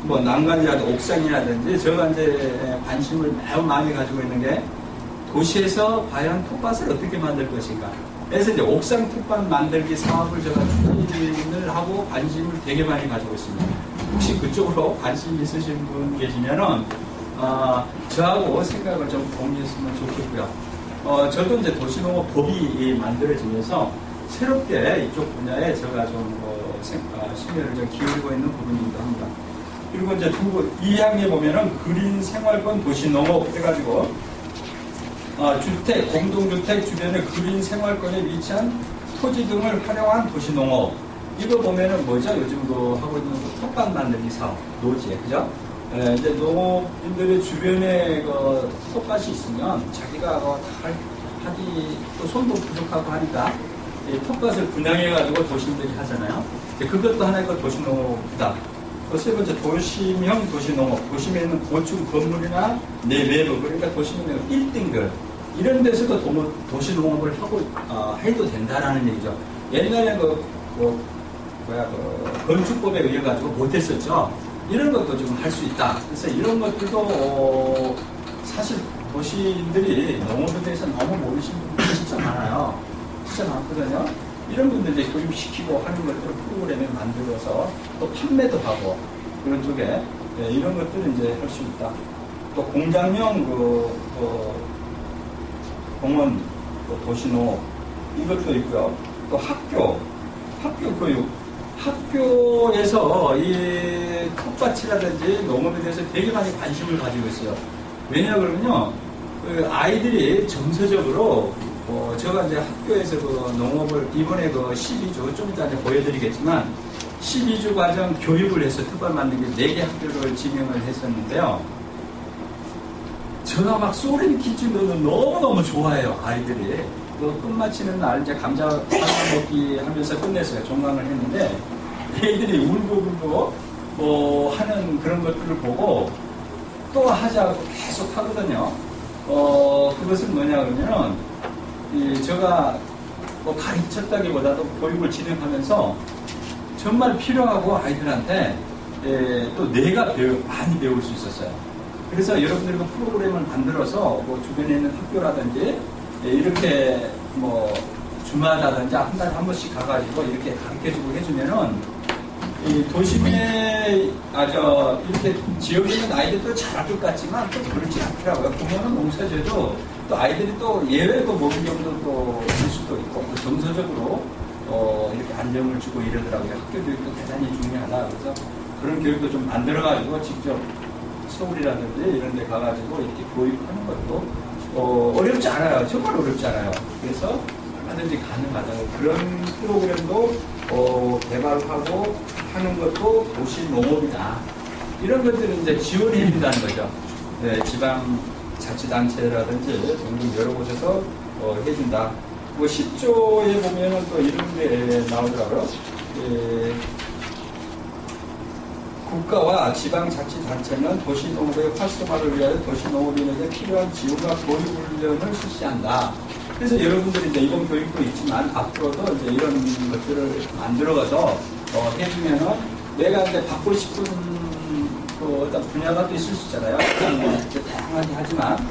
뭐 난간이라든지 옥상이라든지 제가 이제 관심을 매우 많이 가지고 있는 게 도시에서 과연 텃밭을 어떻게 만들 것인가. 그래서 이제 옥상 텃밭 만들기 사업을 제가 추진을 하고 관심을 되게 많이 가지고 있습니다. 혹시 그쪽으로 관심 있으신 분 계시면은 저하고 생각을 좀 공유했으면 좋겠고요. 저도 이제 도시농업 법이 만들어지면서 새롭게 이쪽 분야에 제가 좀 심혈을 좀 기울이고 있는 부분이기도 합니다. 그리고 이제 2항에 보면은 그린 생활권 도시농업 해가지고 주택, 공동주택 주변의 그린 생활권에 위치한 토지 등을 활용한 도시농업. 이거 보면은 뭐죠? 요즘 하고 있는 텃밭 만들기 사업, 노지에, 그죠? 이제 농업인들의 주변에 텃밭이 있으면 자기가 하기 또 손도 부족하고 하니까 텃밭을 분양해가지고 도시인들이 하잖아요. 그것도 하나의 도시농업이다. 또 세 번째 도심형 도시농업. 도심에 있는 고층 건물이나 내외부, 그러니까 도심의 1등들 이런 데서도 도시농업을 해도 된다라는 얘기죠. 옛날에 건축법에 의해 가지고 못했었죠. 이런 것도 좀 할 수 있다. 그래서 이런 것들도 사실 도시인들이 농업에 대해서 너무 모르시는 분들이 진짜 많아요. 진짜 많거든요. 이런 분들 이제 교육시키고 하는 것들을 프로그램에 만들어서 또 판매도 하고 그런 쪽에 이런 것들을 이제 할 수 있다. 또 공장형 공원 도시농업 이것도 있고요. 또 학교 교육. 학교에서 이 텃밭이라든지 농업에 대해서 되게 많이 관심을 가지고 있어요. 왜냐 그러면요, 아이들이 정서적으로 제가 이제 학교에서 농업을 이번에 12주 좀 이따 보여드리겠지만 12주 과정 교육을 해서 텃밭 만들기 4개 학교를 지명을 했었는데요. 제가 막 소름 끼치는 너무너무 좋아해요, 아이들이. 끝마치는 날 이제 감자 먹기 하면서 끝냈어요. 종강을 했는데 애들이 울고 하는 그런 것들을 보고 또 하자고 계속 하거든요. 그것은 뭐냐 그러면은 제가 가르쳤다기보다도 교육을 진행하면서 정말 필요하고 아이들한테 또 내가 많이 배울 수 있었어요. 그래서 여러분들이 프로그램을 만들어서 주변에 있는 학교라든지 이렇게 주마다든지 한 달에 한 번씩 가가지고 이렇게 가르쳐주고 해주면은 이 도심에 이렇게 지역에 있는 아이들도 잘할 것 같지만 또 그렇지 않더라고요. 부모는 농사져도 또 아이들이 또 예외로 먹은 경우도 또 있을 수도 있고 또 정서적으로 이렇게 안정을 주고 이러더라고요. 학교 교육도 대단히 중요하다. 그래서 그런 교육도 좀 만들어가지고 직접 서울이라든지 이런 데 가가지고 이렇게 교육하는 것도 어렵지 않아요. 정말 어렵지 않아요. 그래서 얼마든지 가능하다. 그런 프로그램도 개발하고 하는 것도 도시 농업이다. 이런 것들은 이제 지원해 준다는 거죠. 네, 지방 자치단체라든지 등등 여러 곳에서 해준다. 10조에 보면은 또 이런 게 나오더라고요. 국가와 지방자치단체는 도시농업의 활성화를 위하여 도시농업인에게 필요한 지원과 교육훈련을 실시한다. 그래서 여러분들이 이제 이번 교육도 있지만 앞으로도 이제 이런 것들을 만들어가서 해주면은 내가 이제 받고 싶은 어떤 분야가 또 있을 수 있잖아요. 다양하게 하지만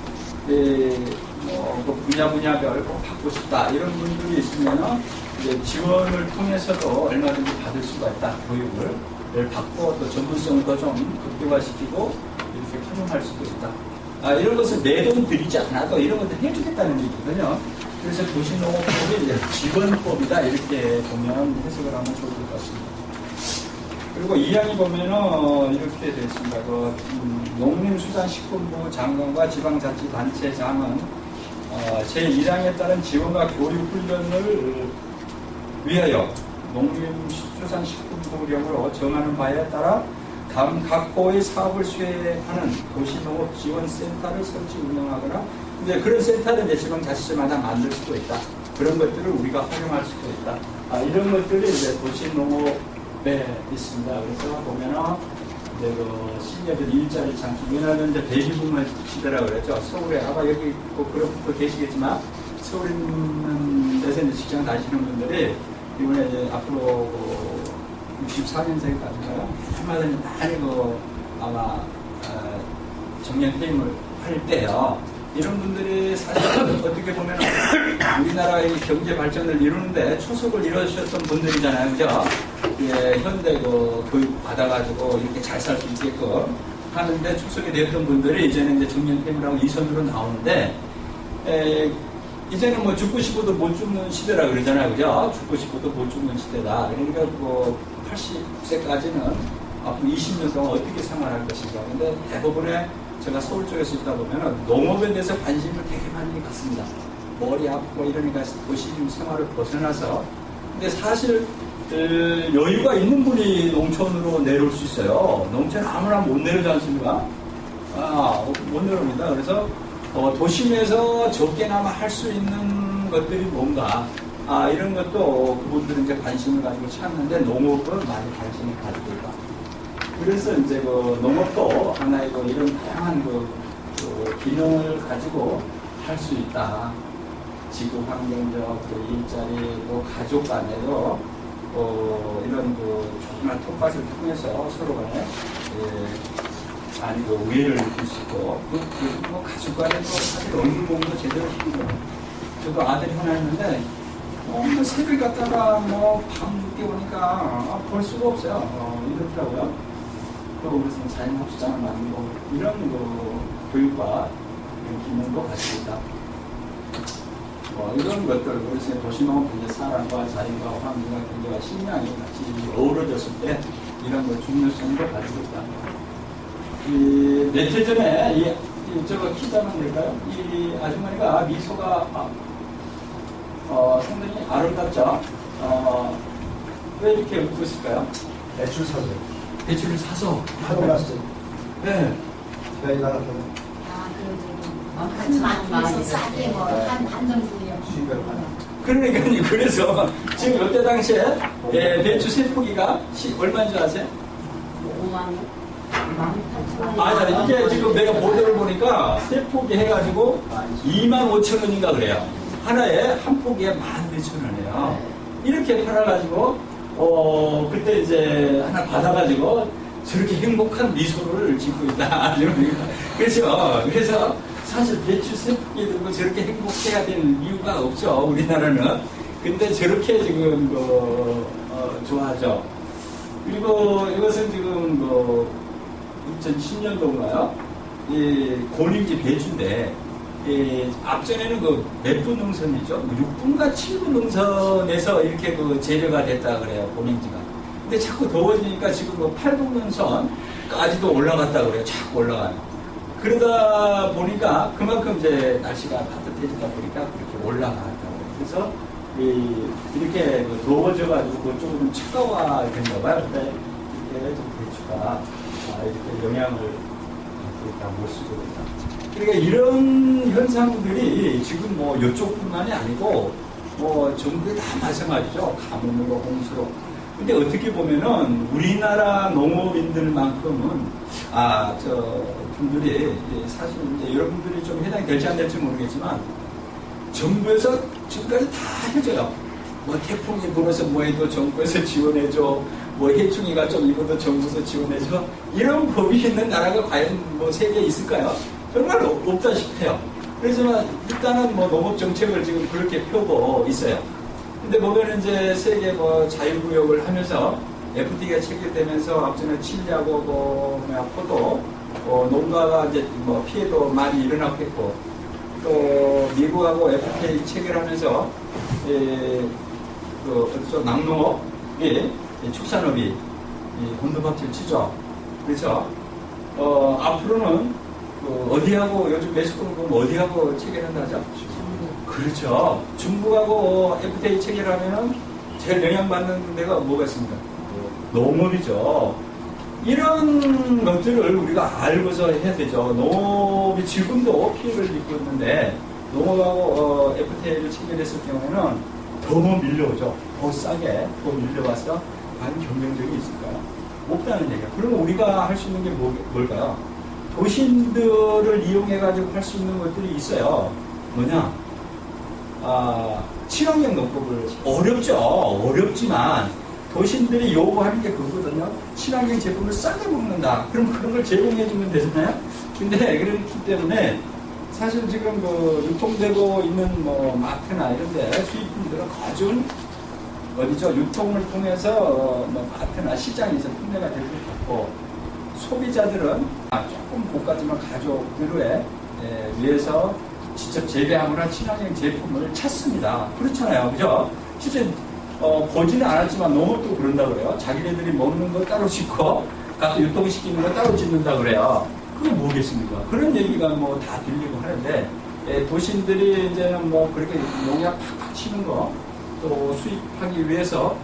분야별 받고 싶다 이런 분들이 있으면은 이제 지원을 통해서도 얼마든지 받을 수가 있다. 교육을. 받고 또 전문성을 더 좀 극대화시키고 이렇게 활용할 수도 있다. 이런 것을 내 돈 들이지 않아도 이런 것들 해주겠다는 얘기거든요. 그래서 도시농업법이 이제 지원법이다 이렇게 보면 해석을 하면 좋을 것 같습니다. 그리고 2항이 보면은 이렇게 되어 있습니다. 농림수산식품부 장관과 지방자치단체장은 제1항에 따른 지원과 교육훈련을 위하여 농림수산식품부령으로 정하는 바에 따라 다음 각 호의 사업을 수행하는 도시농업지원센터를 설치 운영하거나 이제 그런 센터를 이제 지방자치제마다 만들 수도 있다. 그런 것들을 우리가 활용할 수도 있다. 이런 것들이 이제 도시농업에 있습니다. 그래서 보면은 이제 그 시니어들 일자리 창출, 우리나라는 이제 베이비붐을 시대라고 그랬죠. 서울에 아마 여기 꼭 그런 분 계시겠지만 서울에 있는 데서 이제 직장 다니시는 분들이 이번에 이제 앞으로 64년생까지인가요? 얼마든지 많이 아마 정년퇴임을 할 때요. 이런 분들이 사실 어떻게 보면 우리나라의 경제 발전을 이루는데 초석을 이루셨던 분들이잖아요. 그죠? 예, 현대 교육 받아가지고 이렇게 잘 살 수 있게끔 하는데 초석이 되었던 분들이 이제는 이제 정년퇴임을 하고 이선으로 나오는데, 이제는 뭐 죽고 싶어도 못 죽는 시대라 그러잖아요. 그죠? 죽고 싶어도 못 죽는 시대다. 그러니까 80세까지는 앞으로 20년 동안 어떻게 생활할 것인가. 근데 대부분의 제가 서울 쪽에서 있다 보면은 농업에 대해서 관심을 되게 많이 갖습니다. 머리 아프고 이러니까 도시 생활을 벗어나서. 근데 사실 여유가 있는 분이 농촌으로 내려올 수 있어요. 농촌은 아무나 못 내려오지 않습니까? 못 내려옵니다. 그래서 도심에서 적게나마 할 수 있는 것들이 뭔가 이런 것도 그분들은 이제 관심을 가지고 찾는데 농업은 많이 관심을 가지고 있다. 그래서 이제 농업도 하나의 이런 다양한 기능을 가지고 할 수 있다. 지구 환경적 일자리 또 가족 간에도 이런 조그만 텃밭을 통해서 서로 간에 우애를 느낄 수 있고 가족 간에도 사실 얼굴 보면서 제대로 힘들어요. 저도 아들이 하나 있는데 새벽 갔다가 밤 늦게 오니까 볼 수가 없어요. 이렇더라고요. 또 그래서 자연학습장을 만들고 이런 교육과 이런 기능도 가지고 있다. 이런 것들, 그래서 도시농업 이제 사람과 자연과 환경과 경제와 식량이 같이 어우러졌을 때 이런 중요성도 가지고 있다. 며칠 전에 저거 키자면 될까요? 이 아주머니가 미소가 상당히 아름답죠. 왜 이렇게 웃고 있을까요? 대출 사서. 배추를 사서 하고 갔어요. 네. 저희가 마트에서 싸게 한 정도요. 그러니까요. 그래서 지금 이때 당시에 배추 세 포기가 얼마인 줄 아세요? 5만 원. 아니, 이게 지금 내가 보도를 보니까 세 포기 해가지고 25,000원인가 그래요. 하나에 한 포기에 14,000원이에요. 이렇게 팔아가지고 그때 이제 하나 받아가지고 저렇게 행복한 미소를 짓고 있다. 그래서 사실 배추 세 포기 들고 저렇게 행복해야 될 이유가 없죠. 우리나라는. 근데 저렇게 지금 좋아하죠. 그리고 이것은 지금 2010년도인가요? 이 고림지 배추인데 앞전에는 몇 분 능선이죠? 6분과 7분 능선에서 이렇게 재배가 됐다 그래요. 고림지가. 근데 자꾸 더워지니까 지금 8분 능선까지도 올라갔다 그래요. 자꾸 올라가요. 그러다 보니까 그만큼 이제 날씨가 따뜻해지다 보니까 그렇게 올라갔다고. 그래서 이렇게 더워져가지고 그쪽은 좀 차가워졌나 봐요. 근데 이렇게 좀 배추가 이렇게 영향을 받고 있다, 못 쓰고 있다. 그러니까 이런 현상들이 지금 이쪽뿐만이 아니고 전국에 다 마찬가지죠. 가뭄으로 홍수로. 근데 어떻게 보면은 우리나라 농업인들만큼은 분들이 사실 이제 여러분들이 좀 해당이 될지 안 될지 모르겠지만 정부에서 지금까지 다 해줘요. 태풍이 불어서 해도 정부에서 지원해줘. 해충이가 좀 입어도 정부에서 지원해줘. 이런 법이 있는 나라가 과연 세계에 있을까요? 정말 없다시피 해요. 그렇지만 일단은 농업 정책을 지금 그렇게 펴고 있어요. 근데 보면 이제 세계 자유무역을 하면서 FTA가 체결되면서 앞전에 칠리하고 포도, 농가가 이제 뭐 피해도 많이 일어나고 했고, 또 미국하고 FTA 체결하면서 낙농업이 축산업이 곤두박질 치죠. 그래서 앞으로는 어디하고 요즘 매스컴을 보면 어디하고 체결한다죠? 그렇죠. 중국하고 FTA 체결하면은 제일 영향받는 데가 뭐가 있습니까? 농업이죠. 이런 것들을 우리가 알고서 해야 되죠. 농업이 지금도 피해를 입고 있는데 농업하고 FTA를 체결했을 경우에는 더 밀려오죠. 더 싸게 더 밀려와서 과연 경쟁력이 있을까요? 없다는 얘기야. 그러면 우리가 할 수 있는 게 뭘까요? 도심들을 이용해가지고 할 수 있는 것들이 있어요. 뭐냐? 친환경 농법을 어렵지만 도심들이 요구하는 게 그거거든요. 친환경 제품을 싸게 먹는다. 그럼 그런 걸 제공해주면 되잖아요. 근데 그렇기 때문에 사실 지금 유통되고 있는 뭐 마트나 이런데 수입품들은 거중 어디죠? 유통을 통해서 마트나 시장에서 판매가 될 것 같고 소비자들은 조금 고가지만 가족들에 위해서 직접 재배하거나 친환경 제품을 찾습니다. 그렇잖아요. 그죠? 실제 보지는 않았지만 농업도 그런다 그래요. 자기네들이 먹는 거 따로 짓고 가서 유통시키는 거 따로 짓는다 그래요. 그게 뭐겠습니까? 그런 얘기가 뭐 다 들리고 하는데 도심들이 이제는 뭐 그렇게 농약 팍팍 치는 거 또 수입하기 위해서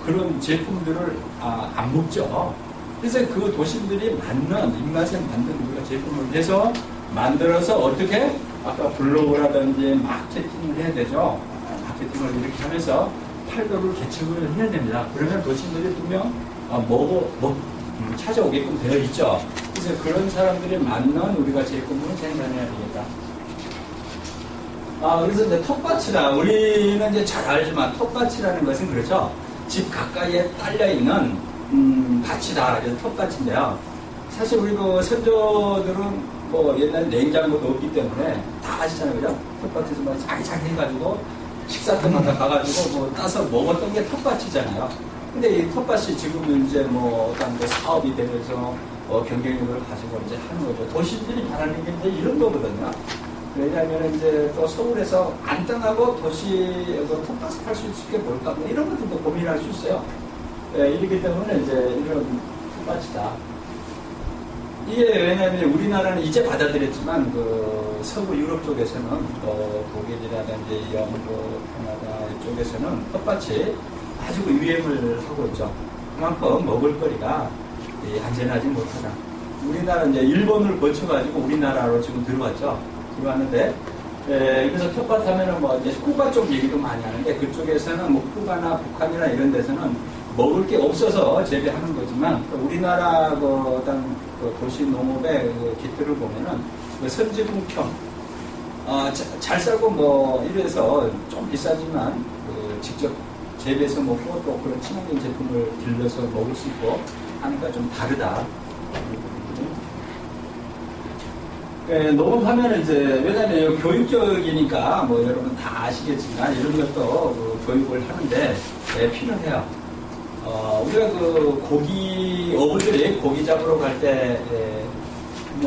그런 제품들을 안 먹죠. 그래서 그 도심들이 입맛에 맞는 우리가 제품을 해서 만들어서 어떻게 아까 블로그라든지 마케팅을 해야 되죠. 마케팅을 이렇게 하면서 팔도를 개척을 해야 됩니다. 그러면 도심들이 분명 찾아오게끔 되어 있죠. 그래서 그런 사람들이 맞는 우리가 제품을 생산해야 되겠다. 그래서 이제 텃밭이라 우리는 이제 잘 알지만 텃밭이라는 것은 그렇죠. 집 가까이에 딸려 있는 밭이다. 그래서 텃밭인데요. 사실 우리 선조들은 뭐 옛날 냉장고도 없기 때문에 다 아시잖아요, 그죠? 텃밭에서 막 자기 해가지고 식사 때마다 가가지고 뭐 따서 먹었던 게 텃밭이잖아요. 근데 이 텃밭이 지금은 이제 뭐 어떤 사업이 되면서 경쟁력을 가지고 이제 하는 거죠. 도시들이 바라는 게 이제 이런 거거든요. 왜냐하면 이제 또 서울에서 안 떠나고 도시에서 텃밭을 할 수 있게 뭘까 뭐 이런 것들도 고민할 수 있어요. 이렇기 때문에 이제 이런 텃밭이다. 이게 왜냐하면 우리나라는 이제 받아들였지만 서부 유럽 쪽에서는 독일이라든지 영국, 캐나다 쪽에서는 텃밭이 아주 유행을 하고 있죠. 그만큼 먹을거리가 안전하지 못하다. 우리나라 이제 일본을 거쳐가지고 우리나라로 지금 들어왔는데 그래서 텃밭 하면은 뭐 이제 쿠바 쪽 얘기도 많이 하는데 그쪽에서는 뭐 쿠바나 북한이나 이런 데서는 먹을 게 없어서 재배하는 거지만 우리나라 도시 농업의 기틀을 보면은 선지국형 잘 살고 뭐 이래서 좀 비싸지만 직접 재배해서 먹고 또 그런 친환경 제품을 길러서 먹을 수 있고 하니까 좀 다르다. 농업하면 이제 왜냐하면 교육적이니까 뭐 여러분 다 아시겠지만 이런 것도 교육을 하는데 필요해요. 우리가 어부들이 고기 잡으러 갈 때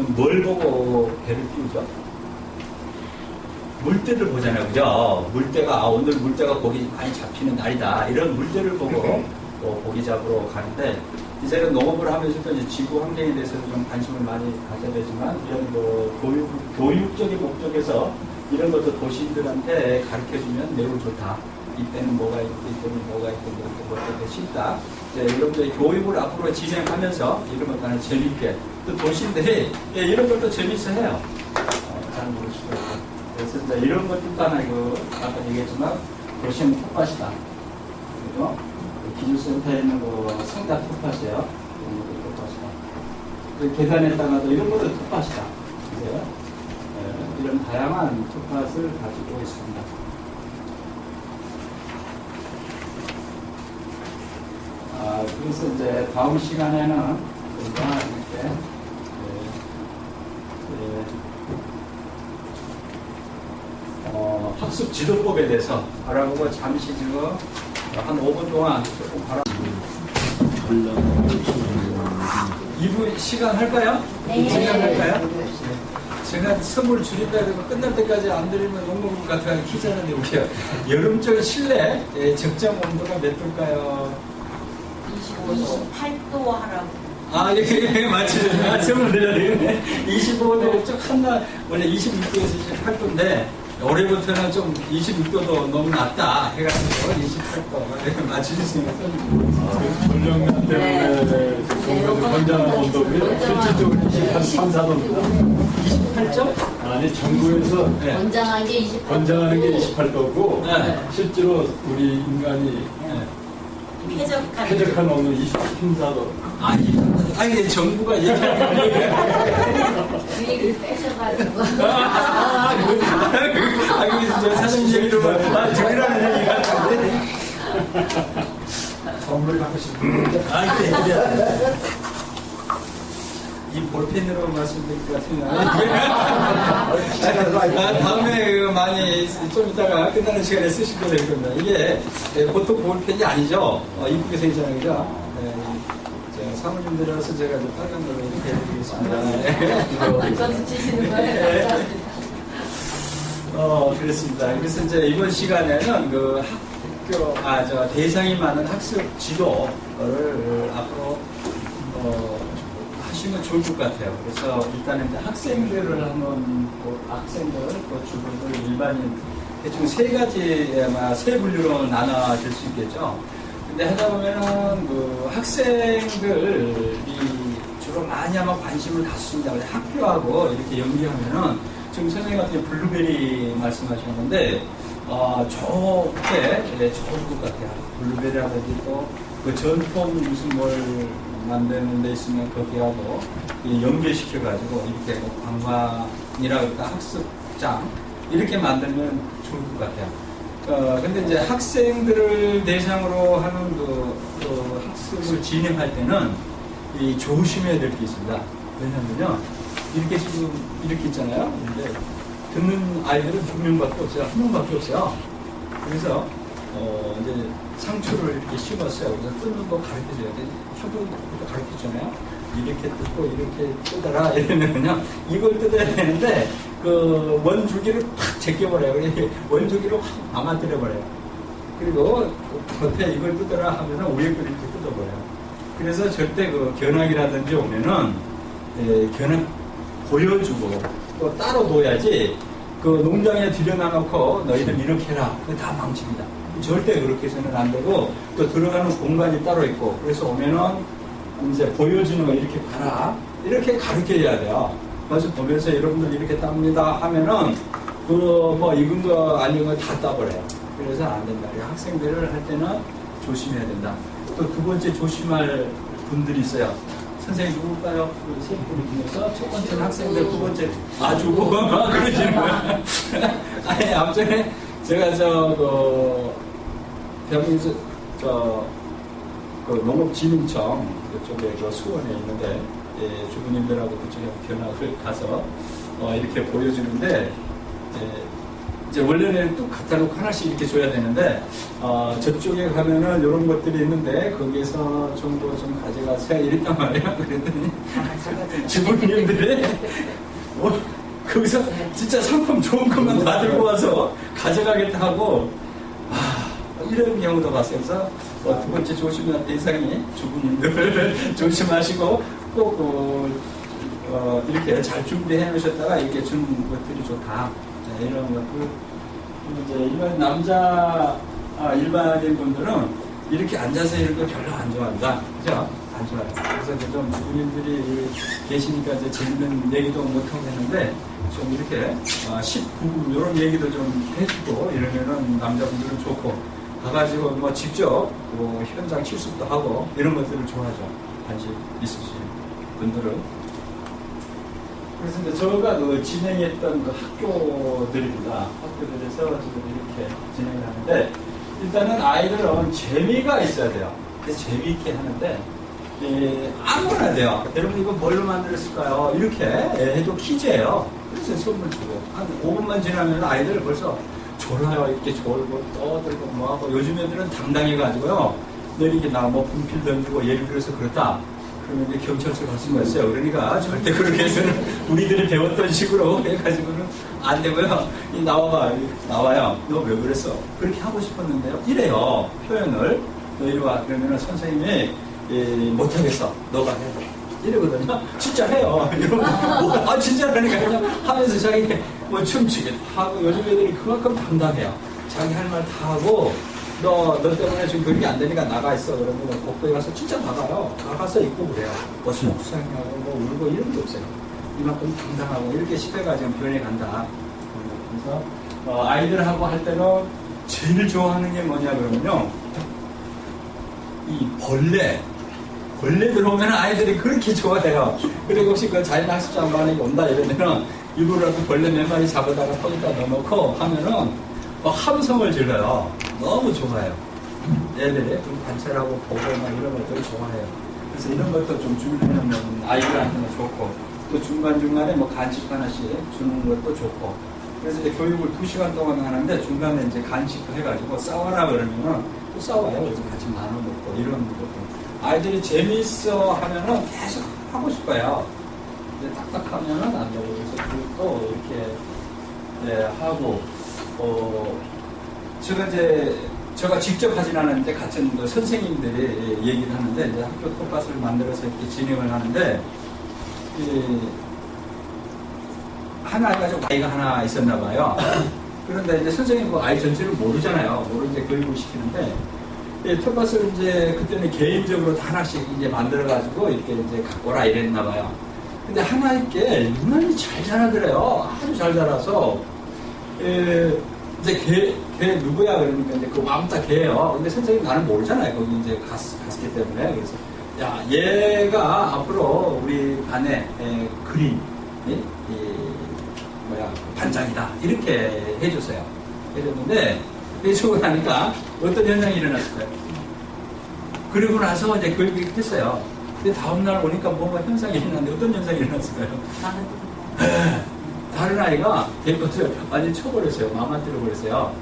뭘 보고 배를 띄우죠? 물때를 보잖아요, 그죠? 물때가 오늘 물때가 고기 많이 잡히는 날이다 이런 물때를 보고 고기 잡으러 가는데 이제는 농업을 하면서도 이제 지구 환경에 대해서도 좀 관심을 많이 가져야 되지만 이런 교육적인 목적에서 이런 것도 도시인들한테 가르쳐주면 매우 좋다. 이때는 뭐가 있고 이때는 뭐가 있고 뭐가 쉽다. 이런 교육을 앞으로 진행하면서 이런 것들은 재밌게 또 도시인들이 이런 것도 재밌어 해요. 잘 모를 수도 있고. 그래서 이제 이런 것들도 하나 아까 얘기했지만 도시는 텃밭이다. 그리고 기술센터에 있는 성당 텃밭이에요. 이런 것도 텃밭이다. 계단에다가도 이런 것도 텃밭이다. 이런 다양한 텃밭을 가지고 있습니다. 그래서 이제 다음 시간에는 우리가 이렇게 학습 지도법에 대해서 알아보고 잠시 지금 한 5분 동안 조금 바라. 2분 시간 할까요? 네. 시간 할까요? 제가 선물 줄인다 해도 끝날 때까지 안 드리면 농구부 같아서 키자는데 우리가 여름철 실내 적정 온도가 몇 도일까요? 28도 하라고. 예, 맞추죠. 선물 드려야 되겠네. 25도 쭉 한날, 원래 26도에서 28도인데, 올해부터는 좀 26도도 너무 낮다 해가지고 28도 맞추셨으니까 전력면 때문에 정부에서 권장한 온도고요. 실질적으로 23, 4도입니다. 28점? 아니 정부에서 네. 권장한 게 28도. 권장하는 게 28도고 네. 실제로 우리 인간이 쾌적한 온도는 23, 4도. 아니, 정부가 얘기하는 거예요. 그 얘기를 빼셔가지고. 저 사장님 얘기로 들으라는 얘기가 있는데. 선물 받고 싶은데. 이 볼펜으로 말씀드릴 것 같은데. 다음에 많이 좀 이따가 끝나는 시간에 쓰실 거 될 겁니다. 이게 보통 볼펜이 아니죠. 이쁘게 생기잖아요. 그죠? 사모님들이라서 제가 좀 빨간 걸로 이렇게 해드리겠습니다. 이것도 치시는 거예요? 그렇습니다. 그래서 이제 이번 시간에는 그 대상이 많은 학습 지도를 앞으로, 하시면 좋을 것 같아요. 그래서 일단은 이제 학생들을 한번, 학생들, 주부들, 일반인, 대충 세 가지, 아마 세 분류로 나눠질 수 있겠죠. 근데 하다 보면은 그 학생들이 주로 많이 아마 관심을 갖습니다. 학교하고 이렇게 연계하면은 지금 선생님 같은 경우 블루베리 말씀하셨는데 좋게 좋을 것 같아요. 블루베리라든지 또 그 전통 무슨 뭘 만드는 데 있으면 거기하고 연계시켜가지고 이렇게 뭐 관광이라든가 학습장 이렇게 만들면 좋을 것 같아요. 근데 이제 학생들을 대상으로 하는 그 학습을 진행할 때는 조심해야 될 게 있습니다. 왜냐면요, 이렇게 지금 이렇게 있잖아요. 근데 듣는 아이들은 2명밖에 없어요. 1명밖에 없어요. 그래서 이제 상추를 이렇게 심었어요. 그래서 뜯는 거 가르쳐줘야 돼. 초등부터 가르쳐주잖아요. 이렇게 뜯고 이렇게 뜯어라 이러면요, 이걸 뜯어야 되는데 그 원줄기를 팍 제껴버려요. 그래서 원줄기를 확 망아뜨려버려요. 그리고 겉에 이걸 뜯어라 하면은 위에 걸 이렇게 뜯어버려요. 그래서 절대 그 견학이라든지 오면은 견학 보여주고 또 따로 둬야지, 그 농장에 들여놔놓고 너희들 이렇게 해라. 그게 다 망칩니다. 절대 그렇게 해서는 안 되고, 또 들어가는 공간이 따로 있고, 그래서 오면은 이제 보여주는 거 이렇게 봐라. 이렇게 가르쳐야 돼요. 그래서 보면서 여러분들 이렇게 땁니다 하면은 그 뭐 익은 거 아닌 거 다 따버려요. 그래서 안 된다. 학생들을 할 때는 조심해야 된다. 또 두 번째 조심할 분들이 있어요. 선생님 누굴까요? 그 세 분이 중에서 첫 번째는 학생들, 두 번째 주고 그러시는 거예요. 아니, 아무튼 제가 대한민국 농업진흥청 그쪽에 그 수원에 있는데, 주부님들하고 그쪽에 견학을 가서 이렇게 보여주는데, 이제 원래는 또 갖다 놓고 하나씩 이렇게 줘야 되는데, 저쪽에 가면은 이런 것들이 있는데 거기에서 정보 좀 가져가세요 이랬단 말이에요. 그랬더니 주부님들이 거기서 진짜 상품 좋은 것만 다 들고 와서 가져가겠다 하고, 이런 경우도 봤어요. 그래서 두 번째 조심할 대상이 주부님들 조심하시고 꼭 이렇게 잘 준비해 놓으셨다가 이렇게 주는 것들이 좋다. 이런 것들. 이제 일반인 분들은 이렇게 앉아서 이런 거 별로 안 좋아한다. 그죠? 안 좋아요. 그래서 좀 주부님들이 계시니까 이제 재밌는 얘기도 못하고 했는데, 좀 이렇게 19금 이런 얘기도 좀 해주고 이러면은 남자분들은 좋고, 가가지고 뭐 직접 뭐 현장 실습도 하고 이런 것들을 좋아하죠. 관심 있으신 분들은. 그래서 이제 저가 그 진행했던 그 학교들입니다. 학교들에서 지금 이렇게 진행을 하는데, 일단은 아이들은 재미가 있어야 돼요. 그래서 재미있게 하는데, 아무거나 돼요. 여러분 이거 뭘로 만들었을까요? 이렇게 해도 퀴즈예요. 그래서 선물 주고 한 5분만 지나면 아이들 벌써 졸아요. 이렇게 졸고 떠들고 뭐하고 요즘 애들은 당당해가지고요. 너 이렇게 나 뭐 분필 던지고 예를 들어서 그렇다. 그러면 이제 경찰서 갈 수가 있어요. 그러니까 절대 그렇게 해서는 우리들이 배웠던 식으로 해가지고는 안 되고요. 나와요. 너 왜 그랬어? 그렇게 하고 싶었는데요. 이래요. 표현을. 너 이리 와. 그러면은 선생님이 못하겠어. 너가 해. 이러거든요. 진짜 해요. 이러면 진짜 그러니까 그냥 하면서 자기 뭐 춤추기도 하고 요즘 애들이 그만큼 당당해요. 자기 할 말 다 하고 너 때문에 지금 그게 안 되니까 나가 있어. 그러면 복도에 가서 진짜 나가요. 나가서 있고 그래요. 뭐 속상하고 뭐 울고 이런 게 없어요. 이만큼 당당하고 이렇게 시대가 지금 변해간다. 그래서 아이들하고 할 때는 제일 좋아하는 게 뭐냐 그러면요. 이 벌레 들어오면 아이들이 그렇게 좋아해요. 그리고 혹시 그 자연학습장 반에 온다 이러면은 일부러라도 벌레 몇 마리 잡아다가 거기다 넣어놓고 하면은 함성을 질러요. 너무 좋아요. 애들이 좀 관찰하고 보고 막 이런 것들 좋아해요. 그래서 이런 것도 좀 주면 아이들한테는 좋고 또 중간중간에 뭐 간식 하나씩 주는 것도 좋고 그래서 이제 교육을 2시간 동안 하는데 중간에 이제 간식도 해가지고 싸워라 그러면은 또 싸워요. 그래서 같이 나눠 먹고 이런 것도 아이들이 재미있어 하면은 계속 하고 싶어요. 이제 딱딱하면은 안 되고 그래서 그것도 이렇게 하고 제가 직접 하진 않았는데 같은 그 선생님들이 얘기를 하는데 이제 학교 텃밭을 만들어서 이렇게 진행을 하는데 아이가 하나 있었나 봐요. 그런데 이제 선생님 그 아이 전체를 모르잖아요. 모르는데 교육을 시키는데 텃밭을 이제 그때는 개인적으로 다 하나씩 이제 만들어가지고 이렇게 이제 갖고 오라 이랬나 봐요. 근데 하나 있게 유난히 잘 자라더래요. 아주 잘 자라서 이제 걔 누구야 그러니까 이제 그 왕따 걔예요. 근데 선생님 나는 모르잖아요. 거기 이제 갔기 때문에 그래서 야 얘가 앞으로 우리 반에 그림 반장이다 이렇게 해줬어요. 해줬는데 해주고 나니까 어떤 현상이 일어났을까요? 그리고 나서 이제 교육을 했어요. 근데 다음날 오니까 뭔가 현상이 일어났는데 어떤 현상이 일어났을까요? 다른 아이가 걔 것을 완전히 쳐버렸어요. 마음 안 들어버렸어요.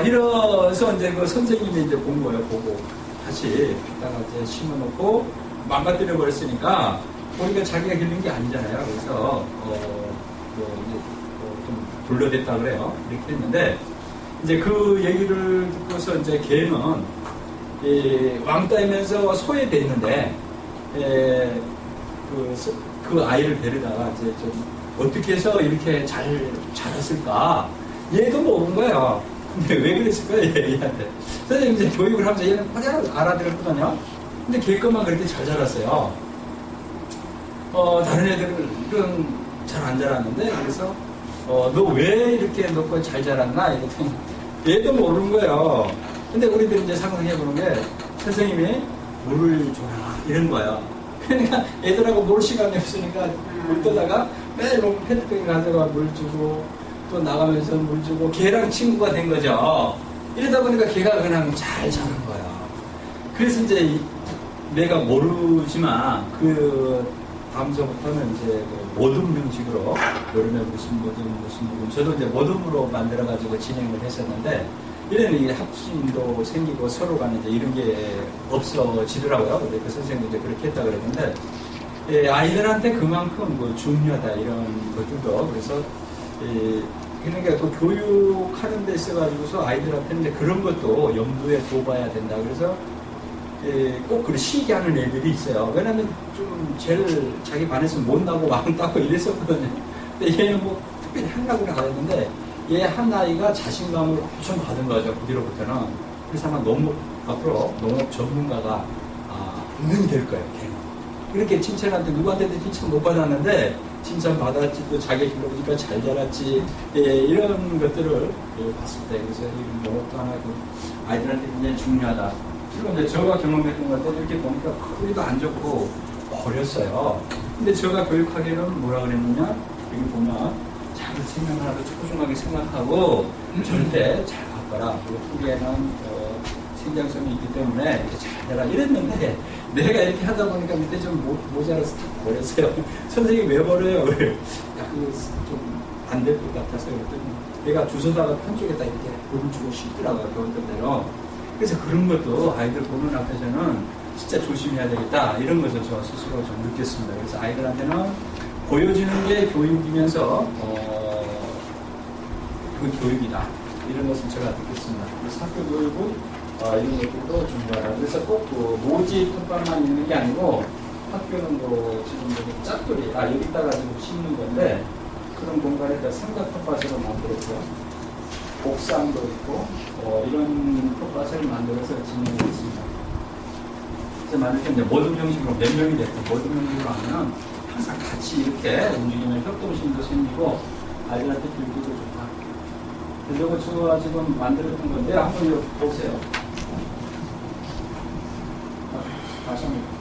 이래서 이제 그 선생님이 이제 본 거예요. 보고 다시 갖다가 이제 심어놓고 망가뜨려 버렸으니까 보니까 자기가 길른 게 아니잖아요. 그래서 좀 불러댔다 그래요. 이렇게 했는데 이제 그 얘기를 듣고서 이제 걔는 왕따이면서 소외됐는데 그 아이를 데려다가 이제 좀 어떻게 해서 이렇게 잘 자랐을까? 얘도 모르는 거예요. 근데 왜 그랬을까요? 얘한테. 선생님 이제 교육을 하면서 얘는 그대로 알아들었거든요. 근데 걔 것만 그렇게 잘 자랐어요. 다른 애들은 잘 안 자랐는데, 그래서, 너 왜 이렇게 너 거 잘 자랐나? 이랬더니 얘도 모르는 거예요. 근데 우리들이 이제 상상해보는 게, 선생님이 물을 줘라. 이런 거예요. 그러니까 애들하고 놀 시간이 없으니까 물 떠다가 매일 페트병 가져가 물 주고 또 나가면서 물 주고 걔랑 친구가 된 거죠. 이러다 보니까 걔가 그냥 잘 자란 거야. 그래서 이제 내가 모르지만 그 다음서부터는 이제 모둠 형식으로 여름에 무슨 모둠 저도 이제 모둠으로 만들어가지고 진행을 했었는데 이런 이게 합심도 생기고 서로 간에 이제 이런 게 없어지더라고요. 근데 그 선생님도 이제 그렇게 했다 그랬는데, 아이들한테 그만큼 뭐 중요하다 이런 것들도 그래서, 그러니까 그 교육하는 데 있어가지고서 아이들한테는 이제 그런 것도 염두에 둬봐야 된다. 그래서, 꼭 그렇게 시기 하는 애들이 있어요. 왜냐면 좀 제일 자기 반에서 못나고 왕따고 이랬었거든요. 근데 얘는 뭐 특별히 한가구나 가졌는데, 얘 한 아이가 자신감을 엄청 받은 거죠. 그 뒤로부터는. 그래서 아마 앞으로 농업 전문가가 분명히 될 거예요. 걔는. 그렇게 칭찬한테 누구한테도 칭찬 못 받았는데 칭찬 받았지 또 자기 길로 보니까 잘 자랐지 이런 것들을 봤을 때 그래서 이 농업도 하나 아이들한테 굉장히 중요하다. 그리고 이제 제가 경험했던 것도 이렇게 보니까 크기도 안 좋고 어렸어요. 근데 제가 교육하기에는 뭐라 그랬느냐 여기 보면 잘 생각하고 소중하게 생각하고 절대 잘 갖거라. 그리고 후기에는 생장성이 있기 때문에 잘 되라 이랬는데 내가 이렇게 하다 보니까 밑에 좀 모자라서 버렸어요. 선생님이 왜 버려요? 좀 안 될 것 같아서 그랬더니 얘가 주워다가 한쪽에다 이렇게 물을 주고 싶더라고요. 배웠던 대로. 그래서 그런 것도 아이들 보는 앞에서는 진짜 조심해야 되겠다 이런 것을 저 스스로 좀 느꼈습니다. 그래서 아이들한테는 보여주는 게 교육이면서 그 교육이다 이런 것을 제가 느꼈습니다. 그래서 학교 교육은 이런 것들도 중요하다. 그래서 꼭그 모집 텃밭만 있는 게 아니고 학교는 뭐 지금 여기 짝돌이 여기다가 지금 심는 건데 그런 공간에다 삼각 텃밭으로 만들었고요. 옥상도 있고 이런 텃밭을 만들어서 진행하고 있습니다. 그래서 만약에 이제 모든 형식으로 몇 명이 됐든 모든 형식으로 하면 항상 같이 이렇게 움직이면 협동심도 생기고 아이들한테 교육도 좋다. 이거 제가 지금 만들었던 건데 한번 이거 보세요. 다시 한번 볼게요.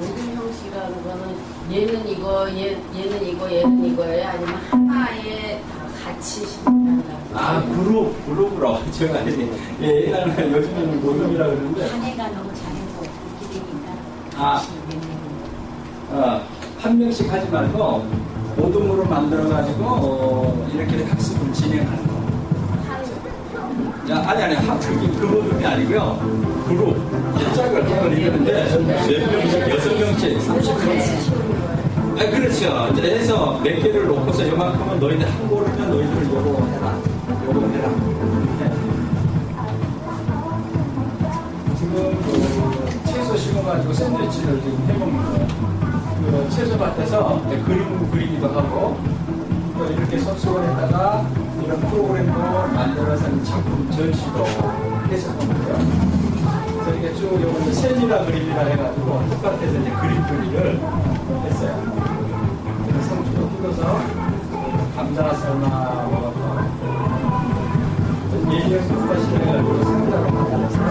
모든 형식이라는 거는 얘는 이거, 얘는 이거, 얘는 이거예요? 아니면 하나에 다 같이 심는다는 거예요? 그룹으로 제가 옛날에는 요즘에는 모둠이라 그러는데 한 해가 너무 잘해서 그렇게 되니까 한 명씩 하지 말고 모둠으로 만들어가지고 이렇게 학습을 진행하는 거. 아니 그 모둠이 아니고요. 그룹 짝을 이루는데 몇 명씩 6명씩 30명. 그렇죠. 이제 해서 몇 개를 놓고서 요만큼은 너희들 한 고르면 너희들 요거 해라. 지금 그 채소 심어가지고 샌드위치를 지금 해봅니다. 그 채소밭에서 그림 그리기도 하고 또 이렇게 석소원에다가 이런 프로그램도 만들어서 작품 전시도 했었거든요. 그래서 이렇게 쭉 요번에 셀이라 그림이라 해가지고 텃밭에서 이제 그림 그리기를 했어요. 그래서 상추도 뜯어서 감자 썰나 먹었고 예리한 텃밭이라 해가지고 상자로 만들었어요.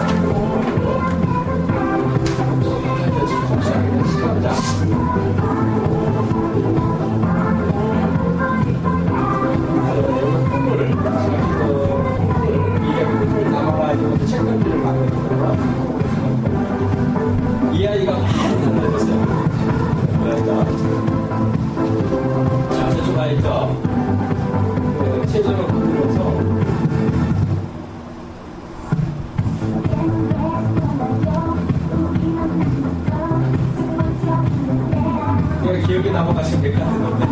시감자. 콩물을 이게 담아가지고 책갈피를 만들었어요. 이 아이가 많이 만들었어요. 자, 저쪽 아이죠. 체중을 만들어서 기억에 남아가시면 될 것 같은데.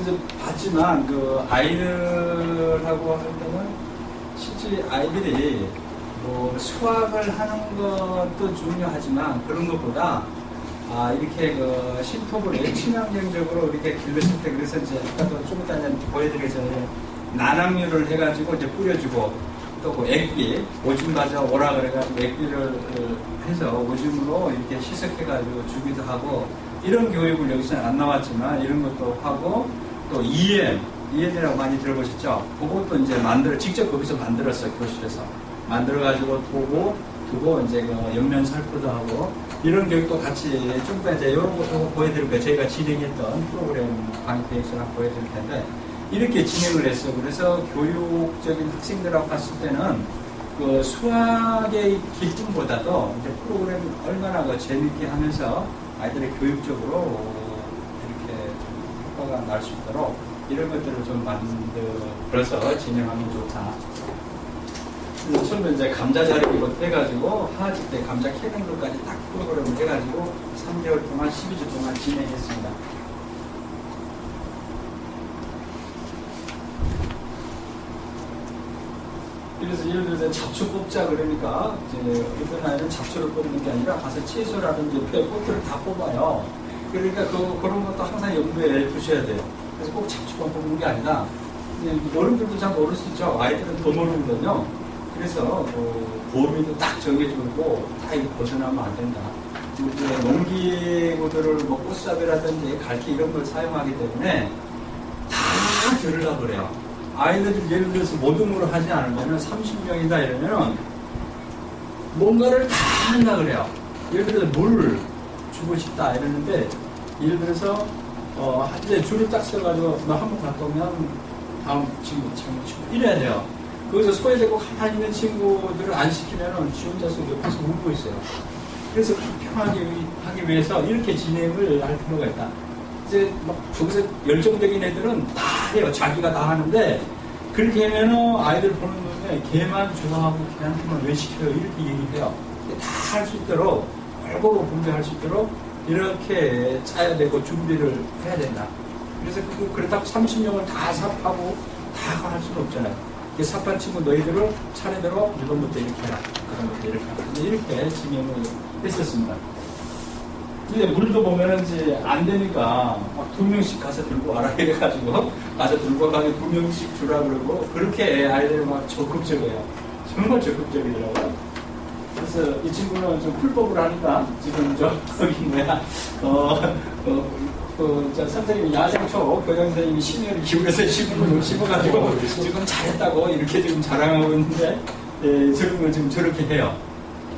이제 봤지만 그 아이들하고 할 때는 실제 아이들이 뭐 수학을 하는 것도 중요하지만 그런 것보다 이렇게 그 신토불이 친환경적으로 이렇게 길렀을 때 그래서 이제 아까도 좀 이따 보여드리기 전에 난황류를 해가지고 이제 뿌려주고 또 그 액비 오줌 가져오라 그래가지고 액비를 해서 오줌으로 이렇게 희석해가지고 주기도 하고 이런 교육을 여기서는 안 나왔지만 이런 것도 하고 또 EM이라고 많이 들어보셨죠? 그것도 이제 직접 거기서 만들었어요. 교실에서 만들어가지고 두고 이제 그 옆면 살포도 하고 이런 교육도 같이 좀 더 이제 이런 것도 보여드릴 거예요. 저희가 진행했던 프로그램 강의 페이지를 한번 보여드릴 텐데 이렇게 진행을 했어요. 그래서 교육적인 학생들하고 봤을 때는 그 수학의 기쁨보다도 이제 프로그램을 얼마나 그 재밌게 하면서 아이들의 교육적으로 이렇게 좀 효과가 날 수 있도록 이런 것들을 좀 만들어서 진행하면 좋다. 처음에 이제 감자 자르기부터 해가지고 하집 때 감자 캐는 것까지 딱 프로그램을 해가지고 3개월 동안 12주 동안 진행했습니다. 그래서 예를 들어서 잡초 뽑자 그러니까 이제 어떤 아이는 잡초를 뽑는 게 아니라 가서 채소라든지 꽃들을 다 뽑아요. 그러니까 그런 것도 항상 염두에 두셔야 돼요. 그래서 꼭 잡초만 뽑는 게 아니라 어른들도 잘 모를 수 있죠. 아이들은 더 모르거든요. 그래서 범위도 딱 정해주고 다 이거 벗어나면 안 된다. 이제 농기구들을 뭐 꽃삽이라든지 갈퀴 이런 걸 사용하기 때문에 다 들으려고 그래요. 아이들이 예를 들어서 모둠으로 하지 않으면 30명이다 이러면 뭔가를 다 한다 그래요. 예를 들어서 물 주고 싶다 이러는데 예를 들어서 이제 줄을 딱 써가지고 너 한 번 갔다 오면 다음 친구 이래야 돼요. 거기서 소외되고 가만히 있는 친구들을 안 시키면 지 혼자서 옆에서 울고 있어요. 그래서 평평하게 하기 위해서 이렇게 진행을 할 필요가 있다. 이제 막 저기서 열정적인 애들은 다 해요. 자기가 다 하는데 그렇게 하면은 아이들 보는 눈에 걔만 좋아하고 걔한테만 왜 시켜요? 이렇게 얘기해요. 다 할 수 있도록 골고루 분배할 수 있도록 이렇게 짜야 되고 준비를 해야 된다. 그래서 그렇다고 30명을 다 삽하고 다 할 수는 없잖아요. 삽한 친구 너희들을 차례대로 이번부터 이렇게 해라. 그다음부터 이렇게 해라. 이렇게 진행을 했었습니다. 이제 물도 보면은 이제 안 되니까 막 2명씩 가서 들고 와라 이래가지고 가서 들고 가게 2명씩 주라 그러고 그렇게 아이들이 막 적극적이에요. 정말 적극적이더라고요. 그래서 이 친구는 좀 풀법을 하니까 지금 저기 뭐야 선생님이 야생초 교장 선생님이 심혈을 기울여서 심어가지고 지금 잘했다고 이렇게 지금 자랑하고 있는데 저런 걸 지금 저렇게 해요.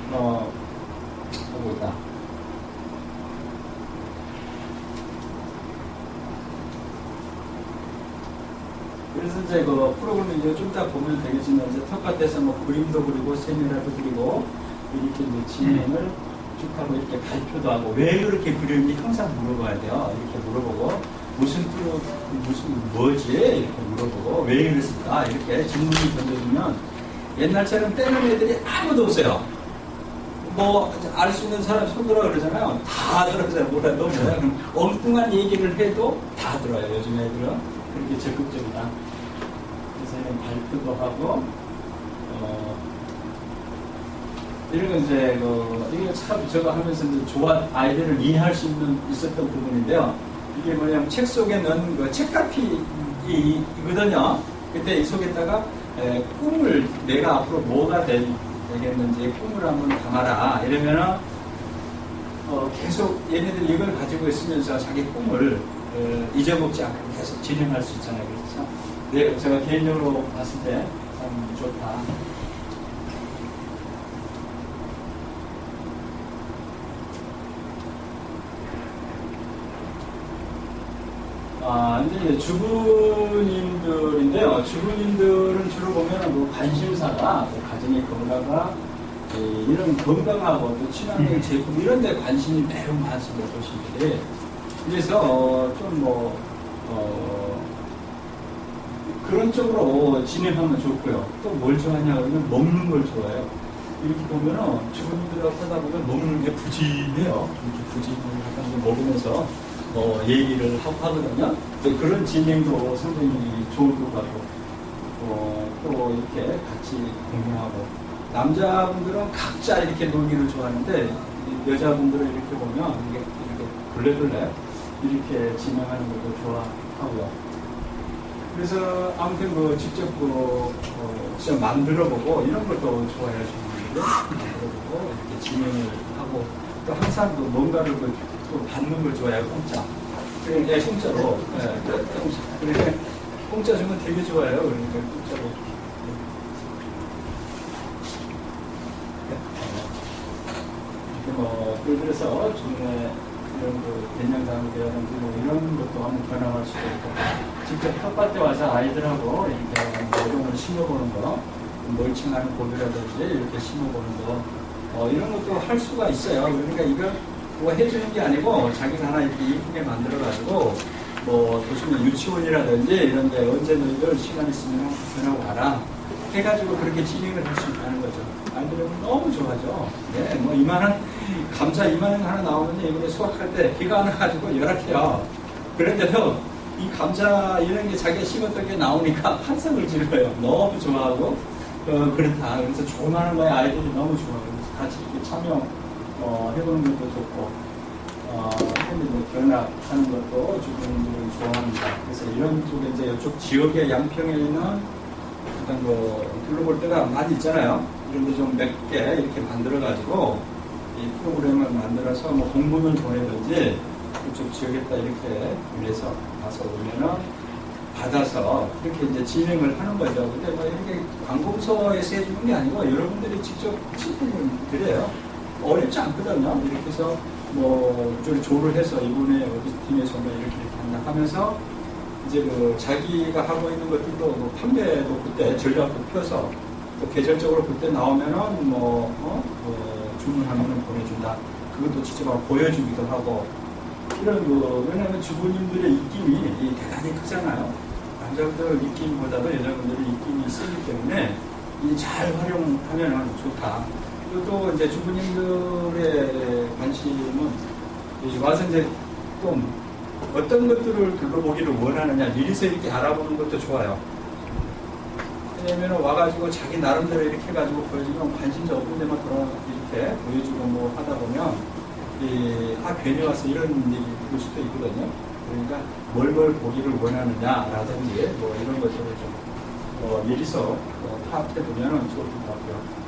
보고 있다. 그래서 이제 그 프로그램을 이제 좀 이따 보면 되겠지만 이제 텃밭에서 뭐 그림도 그리고 세미나도 그리고 이렇게 이제 진행을 쭉 하고 이렇게 발표도 하고 왜 그렇게 그렸는지 항상 물어봐야 돼요. 이렇게 물어보고 무슨 뭐지? 이렇게 물어보고 왜 그랬을까? 이렇게 질문을 던져주면 옛날처럼 떼는 애들이 아무도 없어요. 뭐 알 수 있는 사람 손들어 그러잖아요. 다 들어요. 뭐라 너 뭐야? 엉뚱한 얘기를 해도 다 들어요. 요즘 애들은 그렇게 적극적이다. 그래서 발표도 하고 이런 건 이제 이게 참 저거 하면서 이제 아이들을 이해할 수 있었던 부분인데요. 이게 뭐냐면 책 속에 넣은 그 책갈피이거든요. 그때 이 속에다가 꿈을 내가 앞으로 뭐가 되겠는지 꿈을 한번 담아라. 이러면은 계속 얘네들 이걸 가지고 있으면서 자기 꿈을 잊어먹지 않고 계속 진행할 수 있잖아요. 그렇죠? 네, 제가 개인적으로 봤을 때 참 좋다. 이제 주부님들인데요. 주부님들은 주로 보면 뭐 관심사가 가정의 건강과 이런 건강하고 또 친환경 제품 이런 데 관심이 매우 많습니다. 도시들이. 그래서 좀 그런 쪽으로 진행하면 좋고요. 또 뭘 좋아하냐 그러면 먹는 걸 좋아해요. 이렇게 보면은 주부님들하고 하다 보면 먹는 게 부진해요. 이렇게 부진을 약간 먹으면서 얘기를 하고 하거든요. 그런 진행도 상당히 좋을 것 같고, 또 이렇게 같이 공유하고, 남자분들은 각자 이렇게 놀기를 좋아하는데, 여자분들은 이렇게 보면, 이렇게 블레블레 이렇게 진행하는 것도 좋아하고요. 그래서 아무튼 직접 진짜 만들어보고, 이런 것도 좋아해요. 만들어보고, 이렇게 진행을 하고, 또 항상 뭔가를 또 받는 걸 좋아해요. 공짜. 그러니까 공짜로. 그러니까 공짜 주면 되게 좋아해요. 그러니까 공짜로. 이렇게 예를 들어서 중에 이런 된장장이라든지 이런 것도 한번 변화할 수도 있고, 직접 텃밭에 와서 아이들하고 이렇게 모종을 심어보는 거, 멀칭하는 고기라든지 이렇게 심어보는 거, 이런 것도 할 수가 있어요. 그러니까 이거 뭐 해주는 게 아니고 자기가 하나 이렇게 이쁘게 만들어가지고 보시면 유치원이라든지 이런 데 언제 너희들 시간 있으면 전하고 가라 해가지고 그렇게 진행을 할 수 있다는 거죠. 아이들은 너무 좋아하죠. 네, 이만한 감자 이만한 거 하나 나오는데 이번에 수확할 때 비가 안 와가지고 열악해요. 그런데도 이 감자 이런 게 자기가 심었던 게 나오니까 환상을 지르어요. 너무 좋아하고 그렇다. 그래서 조그마한 거에 아이들이 너무 좋아요. 그래서 같이 이렇게 참여 해보는 것도 좋고, 견학하는 것도 주부님들은 좋아합니다. 그래서 이런 쪽에 이제 이쪽 지역의 양평에는 일단 둘러볼 때가 많이 있잖아요. 이런 데 좀 몇 개 이렇게 만들어가지고 이 프로그램을 만들어서 공문을 보내든지 이쪽 지역에다 이렇게 보내서 가서 오면은 받아서 이렇게 이제 진행을 하는 거죠. 근데 이렇게 관공서에서 해주는 게 아니고 여러분들이 직접 진행을 드려요. 어렵지 않거든요. 이렇게 해서 저기 조를 해서 이번에 어디 팀에서 이렇게 한다 하면서 이제 자기가 하고 있는 것들도 판매도 그때 전략도 펴서 또 계절적으로 그때 나오면은 주문하면은 보내준다. 그것도 직접 보여주기도 하고 이런 왜냐하면 주부님들의 입김이 대단히 크잖아요. 남자분들 입김보다도 여자분들의 입김이 세기 때문에 잘 활용하면은 좋다. 또 이제 주부님들의 관심은 와서 이제 좀 어떤 것들을 둘러보기를 원하느냐 미리서 이렇게 알아보는 것도 좋아요. 왜냐면 와가지고 자기 나름대로 이렇게 해가지고 보여주면 관심도 없는 데만 돌아 이렇게 보여주고 하다 보면 괜히 와서 이런 얘기 들을 수도 있거든요. 그러니까 뭘 보기를 원하느냐라든지 이런 것들을 좀 미리서 파악해보면 좋을 것 같고요.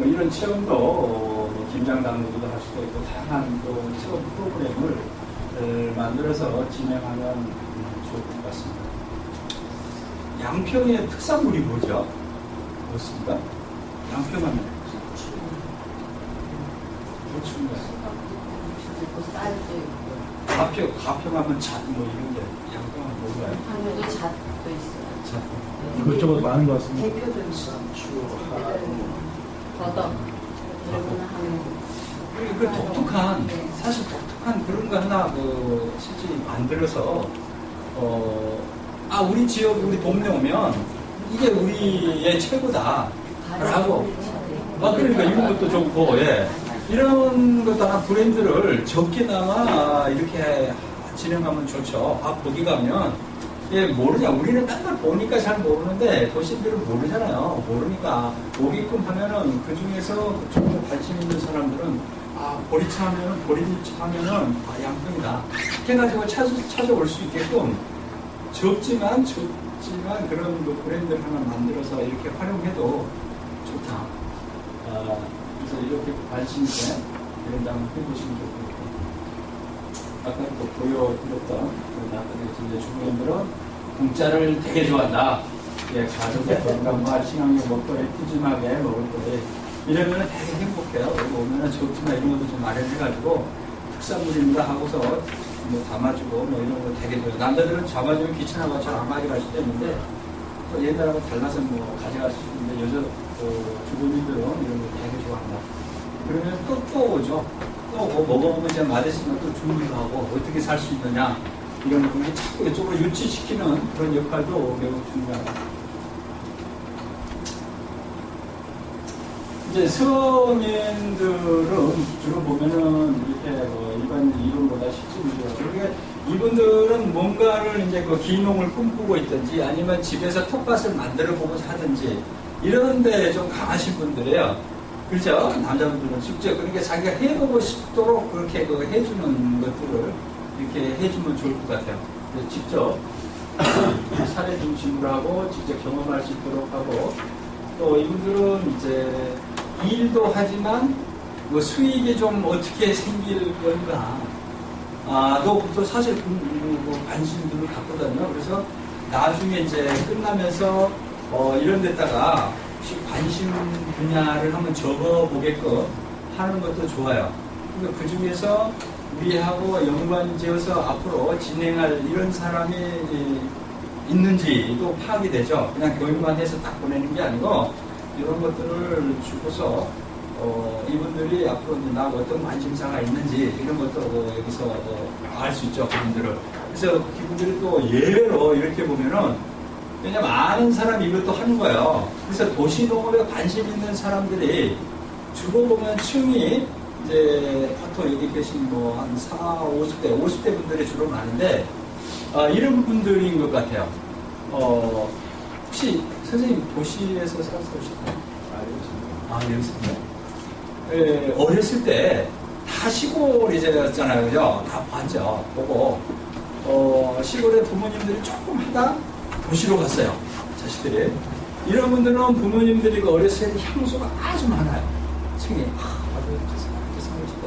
이런 체험도 김장당구도 할 수도 있고 다양한 체험 프로그램을 만들어서 진행하면 좋을 것 같습니다. 양평의 특산물이 뭐죠? 그렇습니까? 양평하면 고추인가요? 가평하면 잣 이런 게 양평은 뭔가요? 한국에 잣도 있어요. 이것저것 많은 것 같습니다. 대표도 있어. 더덕 이런 하면 그 독특한 사실 독특한 그런 거 하나 실제 만들어서 우리 지역 우리 동네 오면 이게 우리의 최고다라고 그러니까 이런 것도 좋고 이런 것도 하나 브랜드를 적게나마 이렇게 진행하면 좋죠. 거기 가면 모르냐. 우리는 딴 걸 보니까 잘 모르는데 도시들은 모르잖아요. 모르니까 오게끔 하면은 그 중에서 좀 관심 있는 사람들은 보리차 하면은 양평이다 해가지고 찾아올 수 있게끔 적지만 그런 브랜드를 하나 만들어서 이렇게 활용해도 좋다. 그래서 이렇게 관심 있게 브랜드 한번 해보시면 좋을 것 같아요. 아까 또 보여드렸던 이제 주부님들은 공짜를 되게 좋아한다. 가족의 건강과 친환경 먹거리 푸짐하게 먹을 거리 이러면 되게 행복해요. 여기 오면은 좋지만 이런 것도 좀 마련해가지고 특산물입니다 하고서 담아주고 이런 거 되게 좋아요. 남자들은 잡아주면 귀찮아서 잘 안 가져갈 수도 있는데 또 옛날하고 달라서 가져갈 수 있는데 여자 주부님들은 이런 거 되게 좋아한다. 그러면 또 오죠. 또 먹어보면 이제 맛있으면 또 주문도 하고 어떻게 살 수 있느냐 이런 부분이 자꾸 이쪽으로 유치시키는 그런 역할도 매우 중요하다. 이제 성인들은 주로 보면은 이렇게 일반 이론보다 실질적으로 그러니까 이분들은 뭔가를 이제 그 기농을 꿈꾸고 있든지 아니면 집에서 텃밭을 만들어 보고 하든지 이런데 좀 강하신 분들이에요. 그렇죠? 남자분들은 직접 그러니까 자기가 해보고 싶도록 그렇게 그 해주는 것들을 이렇게 해주면 좋을 것 같아요. 그래서 직접 사례 중심으로 하고 직접 경험할 수 있도록 하고 또 이분들은 이제 일도 하지만 뭐 수익이 좀 어떻게 생길 건가 또 사실 뭐 관심들을 갖거든요. 그래서 나중에 이제 끝나면서 이런 데다가 혹시 관심 분야를 한번 적어보게끔 하는 것도 좋아요. 그러니까 그 중에서 우리하고 연관지어서 앞으로 진행할 이런 사람이 있는지도 파악이 되죠. 그냥 교육만 해서 딱 보내는 게 아니고 이런 것들을 주고서 이분들이 앞으로 나하고 어떤 관심사가 있는지 이런 것도 여기서 알 수 있죠. 그분들을. 그래서 그분들이 또 예외로 이렇게 보면은 왜냐면 아는 사람이 이것도 하는 거예요. 그래서 도시농업에 관심 있는 사람들이 주로 보면 층이 이제 보통 여기 계신 뭐 한 50대 분들이 주로 많은데 이런 분들인 것 같아요. 혹시 선생님 도시에서 살았었나요? 여기서요. 예, 어렸을 때 다 시골이잖아요, 그죠? 다 봤죠. 보고 시골에 부모님들이 조금 하다 도시로 갔어요, 자식들이. 이런 분들은 부모님들이 어렸을 때 향수가 아주 많아요. 층에.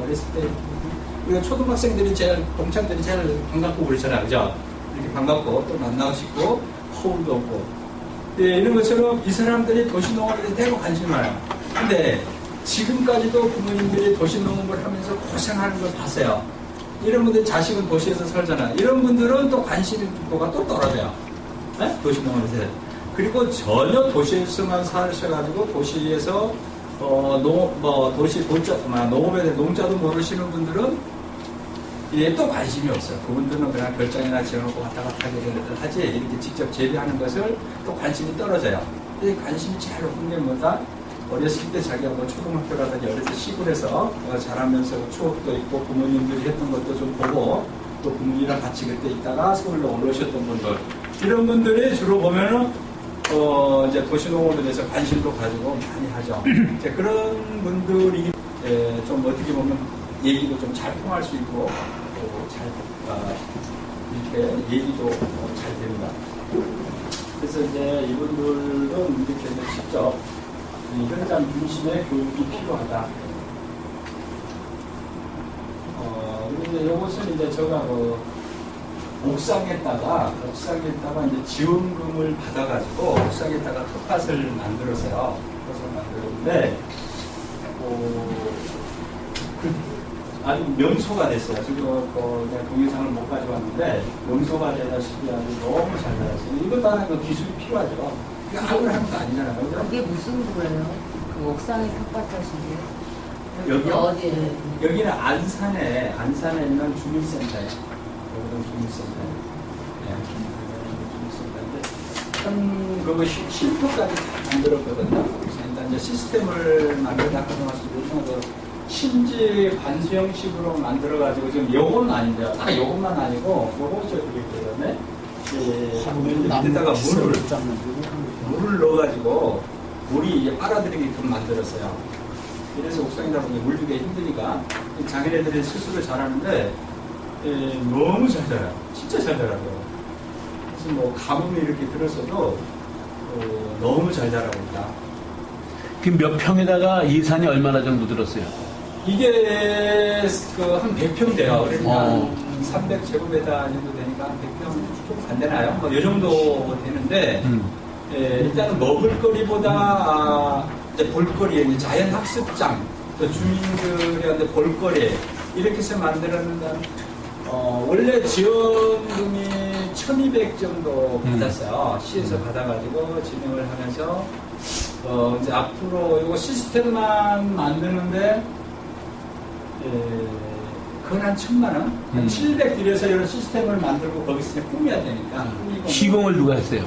어렸을 때 우리가 초등학생들이 제일 동창들이 제일 반갑고 그러잖아요, 그죠? 이렇게 반갑고 또 만나고 싶고 허울도 없고 이런 것처럼 이 사람들이 도시농업에 대고 관심이 많아요. 근데 지금까지도 부모님들이 도시농업을 하면서 고생하는 걸 봤어요. 이런 분들 자식은 도시에서 살잖아요. 이런 분들은 또 관심도가 또 떨어져요. 네? 도시농업에서. 그리고 전혀 도시에서만 사셔가지고 도시에서 도시 농업에 대해 농자도 모르시는 분들은 또 관심이 없어요. 그분들은 그냥 별장이나 지어놓고 왔다 갔다 하지 이렇게 직접 재배하는 것을 또 관심이 떨어져요. 이 관심이 제일 높은 게 뭐다? 어렸을 때 자기가 뭐 초등학교라든지 어렸을 때 시골에서 자라면서 추억도 있고 부모님들이 했던 것도 좀 보고 또 부모님이랑 같이 그때 있다가 서울로 올라오셨던 분들 이런 분들이 주로 보면은 이제 도시농업에 대해서 관심도 가지고 많이 하죠. 이제 그런 분들이 좀 어떻게 보면 얘기도 좀 잘 통할 수 있고 이렇게 얘기도 잘 됩니다. 그래서 이제 이분들은 이렇게 직접 현장 중심의 교육이 필요하다. 근데 이것은 이제 제가 옥상에다가 이제 지원금을 받아가지고 옥상에다가 텃밭을 만들었어요. 텃밭을 만들었는데 아주 명소가 됐어요. 지금 내가 동영상을 못 가져왔는데 명소가 되다시피 아주 너무 잘 나왔어요. 이것도 하나 기술이 필요하죠. 이거 아무나 하는 거 아니잖아요. 그죠? 그게 무슨 거예요? 그 옥상에 텃밭하신 게요? 여기요? 어디에? 여기는 안산에 있는 주민센터예요. 여기는 주민센터예요. 네, 주민센터인데 그거 실표까지 다 만들었거든요. 그래서 일단 이제 시스템을 만들다 가져왔을 때 심지 관수형식으로 만들어가지고 지금 요건 아닌데요. 딱 요것만 아니고 요거 저 드릴 거예요. 밑에다가 물을 넣어가지고 물이 이제 빨아들이게끔 만들었어요. 그래서 옥상이다 보니 물 주기 힘드니까 자기네들이 스스로 잘하는데 너무 잘 자라요. 진짜 잘 자라요. 그래서 뭐 가뭄이 이렇게 들었어도 너무 잘 자라고 있다. 그 몇 평에다가 예산이 얼마나 정도 들었어요? 이게 한 100평 돼요. 그러니까 300제곱미터 정도 되니까 한 100평 조금 안 되나요? 뭐 이 정도 되는데 일단은 먹을거리보다 이제 볼거리, 자연 학습장, 또 주민들한테 볼거리 이렇게 해서 만들었는데 원래 지원금이 1,200 정도 받았어요. 시에서 받아가지고 진행을 하면서 이제 앞으로 이거 시스템만 만드는데 그건 한 1,000만 원? 한 700 들여서 이런 시스템을 만들고 거기서 꾸며야 되니까. 시공을 누가 했어요?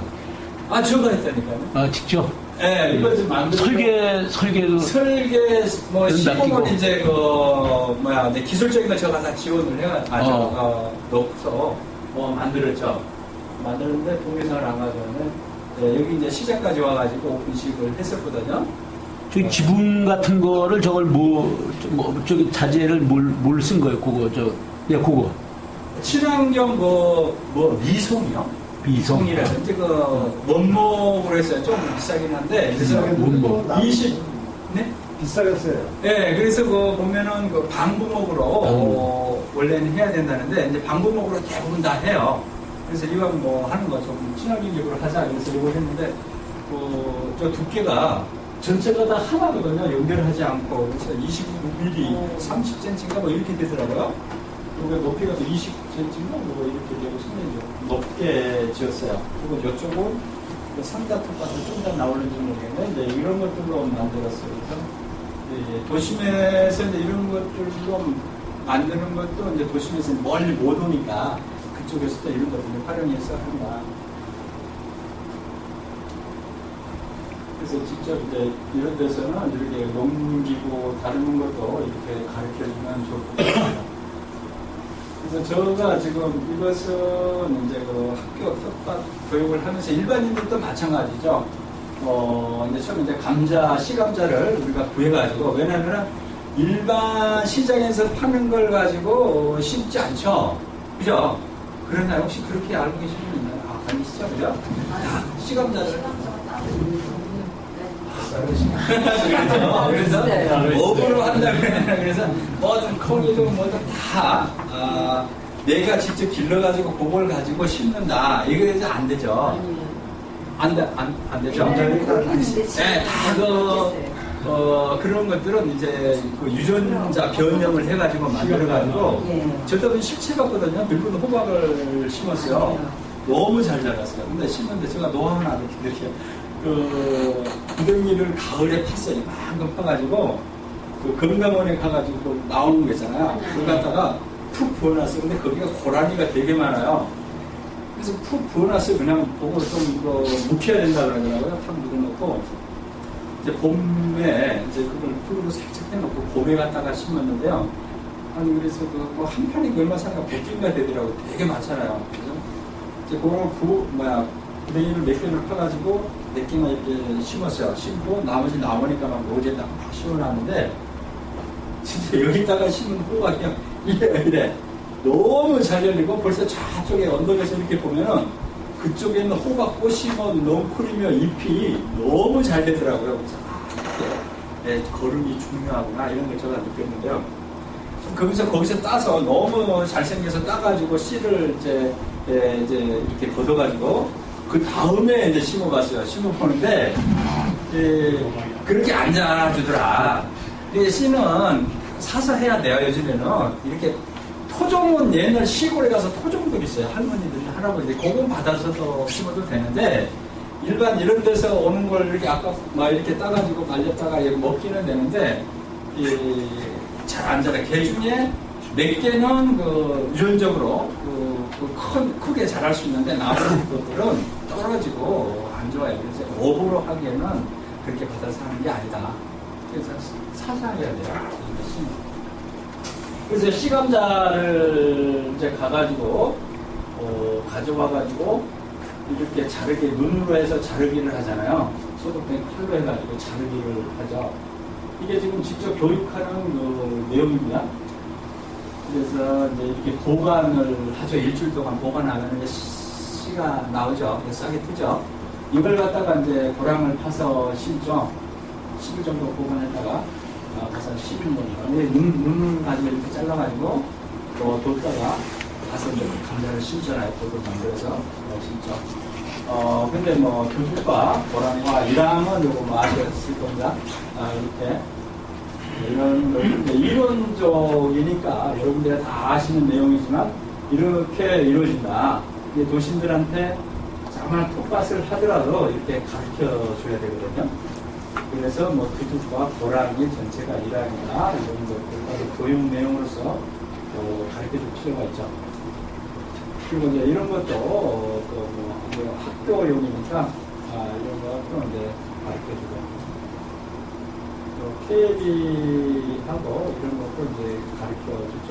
제가 했다니까요. 직접? 예, 이거 좀 만들고. 설계도. 설계, 뭐, 시공은 맡기고. 이제, 이제 기술적인 거 제가 다 지원을 넣고서, 만들었죠. 만들었는데, 동영상을 안 가져오면, 여기 이제 시장까지 와가지고 오픈식을 했었거든요. 저기 지붕 같은 거를 저걸 저기 자재를 뭘 쓴 거예요? 그거. 친환경 미송이요? 미송. 미송이라든지 원목으로 했어요. 좀 비싸긴 한데. 그래서 원목. 20, 네? 비싸겠어요. 네, 그래서 보면은 방부목으로 원래는 해야 된다는데, 이제 방부목으로 대부분 다 해요. 그래서 이거 하는 거 좀 친환경적으로 하자. 그래서 이걸 했는데, 저 두께가 전체가 다 하나거든요. 연결하지 않고. 그래서 29mm, 30cm인가 이렇게 되더라고요. 그리고 높이가 또 29cm인가 이렇게 되고 상당히 높게 지었어요. 그리고 이쪽은 상자톱같은 좀 더 나올는지 모르겠는데, 이제 이런 것들로 만들었어요. 그래서 도심에서 이제 이런 것들 좀 만드는 것도 이제 도심에서 멀리 못 오니까 그쪽에서도 이런 것들을 활용해서 한다. 그래서 직접 이제 이런 데서는 이렇게 농기구 다루는 것도 이렇게 가르쳐주면 좋을 것 같아요. 그래서 제가 지금 이것은 이제 학교 떡밥 교육을 하면서 일반인들도 마찬가지죠. 이제 처음 이제 씨감자를 우리가 구해가지고, 왜냐면은 일반 시장에서 파는 걸 가지고 심지 않죠. 그죠? 그러나요? 혹시 그렇게 알고 계시는 분 있나요? 아니시죠? 그죠? 씨감자를. 그래서 업으로 한다 그래서 뭐든 콩이든 뭐든 다 내가 직접 길러가지고 그걸 가지고 심는다. 이거 이제 안 되죠. 안 되죠. 네, 다 그런 것들은 이제 유전자 변형을 해가지고 만들어가지고 저도 실체 같거든요. 늙은 호박을 심었어요. 너무 잘 자랐어요. 근데 심는데 제가 노하우는 안 이렇게 구덩이를 가을에 팠어요. 이만큼 파가지고 건강원에 가가지고 나오는 거 있잖아요. 그걸 갖다가 푹 부어놨어요. 근데 거기가 고라니가 되게 많아요. 그래서 푹 부어놨어요. 그냥 그걸 좀 묵혀야 된다 그러더라고요. 탁 묵어놓고 이제 봄에 이제 그걸 풀로 살짝 해놓고 봄에 갖다가 심었는데요. 아니 그래서 한 판이 얼마 사니까 100개가 되더라고요. 되게 많잖아요. 그래서 이제 그걸 구덩이를 몇 개를 파가지고 몇 개만 이렇게 심었어요. 심고 나머지 나무니까 막 로제에다 막 심어놨는데 진짜 여기다가 심은 호박이 이래 너무 잘 열리고 벌써 저쪽에 언덕에서 이렇게 보면은 그쪽에 있는 호박꽃이 넝쿨이며 잎이 너무 잘 되더라고요. 그래서 거름이 중요하구나 이런 걸 제가 느꼈는데요. 거기서 따서 너무 잘생겨서 따가지고 씨를 이제 이렇게 걷어가지고 그 다음에 이제 심어봤어요. 심어보는데 그렇게 안 자라주더라. 씨는 사서 해야 돼요. 요즘에는 이렇게 토종은 옛날 시골에 가서 토종들 있어요. 할머니들이 할아버지들이 그건 받아서도 심어도 되는데 일반 이런 데서 오는 걸 이렇게 아까 막 이렇게 따가지고 말렸다가 먹기는 되는데 잘 안 자라. 개 중에 몇 개는 유전적으로 크게 자랄 수 있는데 나머지 것들은 떨어지고 안 좋아요. 그래서 업으로 하기에는 그렇게 받아서 하는 게 아니다. 그래서 사서 해야 돼요. 그래서 씨감자를 이제 가가지고 가져와가지고 이렇게 자르기 눈으로 해서 자르기를 하잖아요. 소독된 칼로 해가지고 자르기를 하죠. 이게 지금 직접 교육하는 내용입니다. 그래서 이제 이렇게 보관을 하죠. 일주일 동안 보관하면 이제 씨가 나오죠. 싹이 트죠. 이걸 갖다가 이제 고랑을 파서 심죠. 10일 정도 보관했다가 가서 심는 겁니다. 눈을 가지고 이렇게 잘라가지고 뒀다가 가서 이제 감자를 심잖아요. 그걸 만들어서 심죠. 근데 교육과 고랑과 이랑은 요거 아셨을 겁니다. 이렇게. 이론적이니까 여러분들이 다 아시는 내용이지만 이렇게 이루어진다. 도신들한테 정말 톱밭을 하더라도 이렇게 가르쳐 줘야 되거든요. 그래서 두둑과 고랑이 전체가 일학이나 이런 것들 교육 내용으로서 가르쳐 줄 필요가 있죠. 그리고 이제 이런 것도 학교용이니까 이런 것도 이제 가르쳐주고, 또 KLB하고 이런 것도 이제 가르쳐주죠.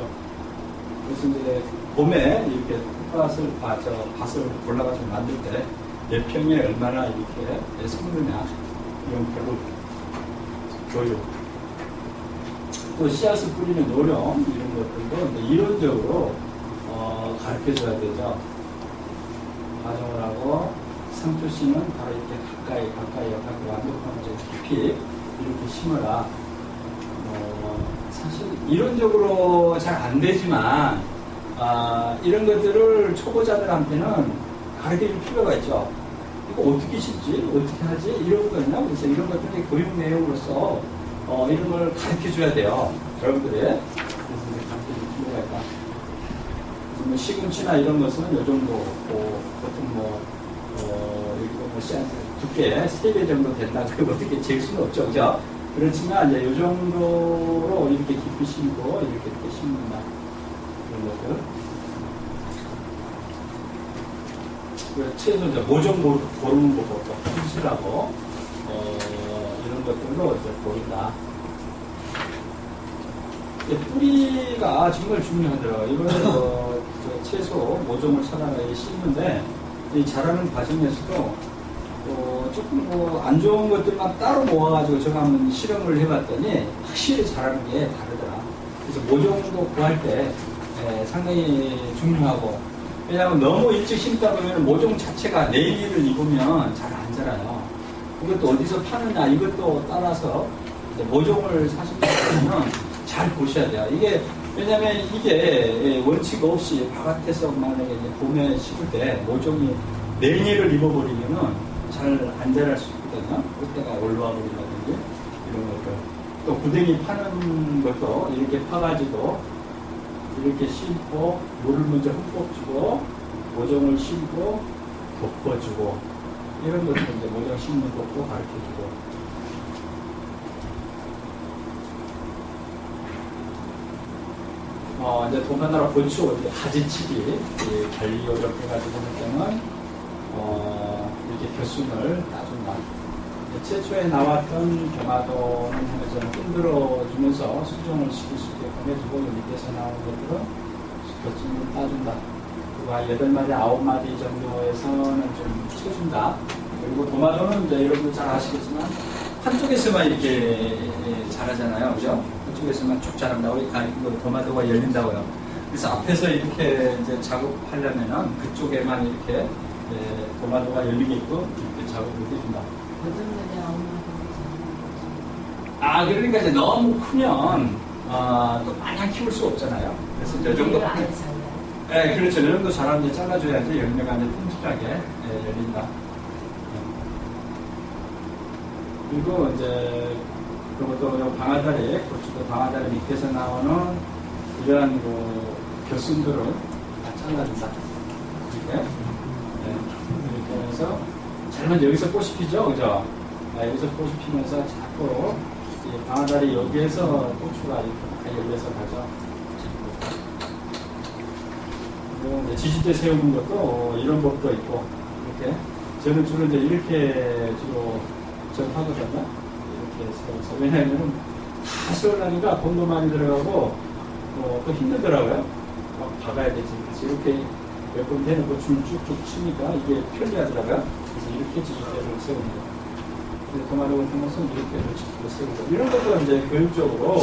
그래서 이제 봄에 이렇게 밭을 골라가지고 만들 때 몇 평에 얼마나 이렇게 섞느냐, 이런 교육. 또 씨앗을 뿌리는 요령, 이런 것들도 이제 이론적으로 가르쳐줘야 되죠. 가정을 하고, 상추 씨는 바로 이렇게 가까이 완벽하면 깊이 이렇게 심어라. 사실 이론적으로 잘 안 되지만, 이런 것들을 초보자들한테는 가르쳐줄 필요가 있죠. 이거 어떻게 심지? 어떻게 하지? 이런 거였나? 그래서 이런 것들이 교육 내용으로서 이런 걸 가르쳐줘야 돼요. 여러분들이. 그래서 가르쳐줄 필요가 있다. 그래서 뭐 시금치나 이런 것은 이 정도, 보통 여기도 씨앗 두께 3배 정도 된다. 그거 어떻게 잴 수는 없죠. 그죠? 그렇지만 이제 이 정도로 이렇게 깊이 심고 이렇게 심는다. 이런 것들. 채소 이제 모종 고르는 것부터 품질하고 이런 것들로 이제 보인다. 뿌리가 정말 중요하더라고요. 이거는 채소 모종을 찾아가야 심는데 이 자라는 과정에서도 조금 안 좋은 것들만 따로 모아가지고 제가 한번 실험을 해봤더니 확실히 자라는 게 다르더라. 그래서 모종도 구할 때 상당히 중요하고, 왜냐하면 너무 일찍 심다 보면 모종 자체가 내일을 입으면 잘 안 자라요. 그것도 어디서 파느냐 이것도 따라서 이제 모종을 사시면 잘 보셔야 돼요. 왜냐하면 이게 원칙 없이 바깥에서 만약에 이제 봄에 심을 때 모종이 내일을 입어버리면은 잘 안 자랄 수 있거든요. 그때가 올라와 버린다든지 이런 것들. 또 구덩이 파는 것도 이렇게 파가지고 이렇게 심고 물을 먼저 흠뻑 주고 모종을 심고 덮어주고 이런 것들 이제 모종 심는 것도 가르쳐주고. 이제 도마나라 고추 이제 가지치기 관리 요령 해가지고 할 때는 이렇게 겨순을 따준다. 최초에 나왔던 경화도는 하면서 흔들어주면서 수정을 시킬 수 있게 해주고, 밑에서 나온 것들은 겨순을 따준다. 그리고 한 8마디, 9마디 정도에서는 좀 쳐준다. 그리고 도마도는 이제 여러분 잘 아시겠지만 한쪽에서만 이렇게 자라잖아요. 그죠? 한쪽에서만 쭉 자란다고, 도마도가 열린다고요. 그래서 앞에서 이렇게 이제 작업하려면은 그쪽에만 이렇게 도마도가 열리게끔 이렇게 작업을 해준다. 그러니까 이제 너무 크면 또 마냥 키울 수 없잖아요. 그래서 이 정도. 네, 그렇죠. 이 정도 자라면 이제 잘라줘야지 열매가 이제 튼실하게 열린다. 그리고 이제 그것도 방아다리, 고추도 방아다리 밑에서 나오는 이러한 겨순들은 다 잘라준다. 이렇게. 이렇게 해서 잘만 여기서 꽃이 피죠, 그죠? 여기서 꽃이 피면서 자꾸 방아다리 여기에서 고추가 이렇게 열려서 가죠. 그리고 지지대 세우는 것도 이런 법도 있고, 이렇게. 저는 주로 이제 이렇게 주로 하거든요. 이렇게 세워서. 왜냐하면 다 세우려니까 돈도 많이 들어가고, 또 힘들더라고요. 막 박아야 되지. 그래서 이렇게 몇 번 대놓고 줄 쭉쭉 치니까 이게 편리하더라고요. 그래서 이렇게 지지대를 세우는 거예요. 도마도 같은 것은 이렇게 지지대를 세우고. 이런 것도 이제 교육적으로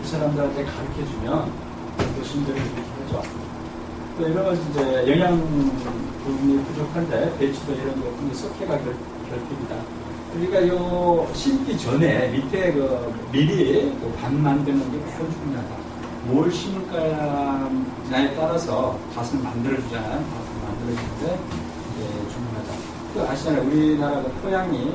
이 사람들한테 가르쳐주면 또 심정이 이렇게 하죠. 또 이런 건 이제 영양분이 부족한데 배추도 이런 거 석회가 결핍이다. 그러니까 요 심기 전에 밑에 미리 밭 만드는 게 매우 중요하다. 뭘 심을까에 따라서 밭을 만들어주잖아요. 밭을 만들어주는데 중요하다. 아시잖아요. 우리나라 토양이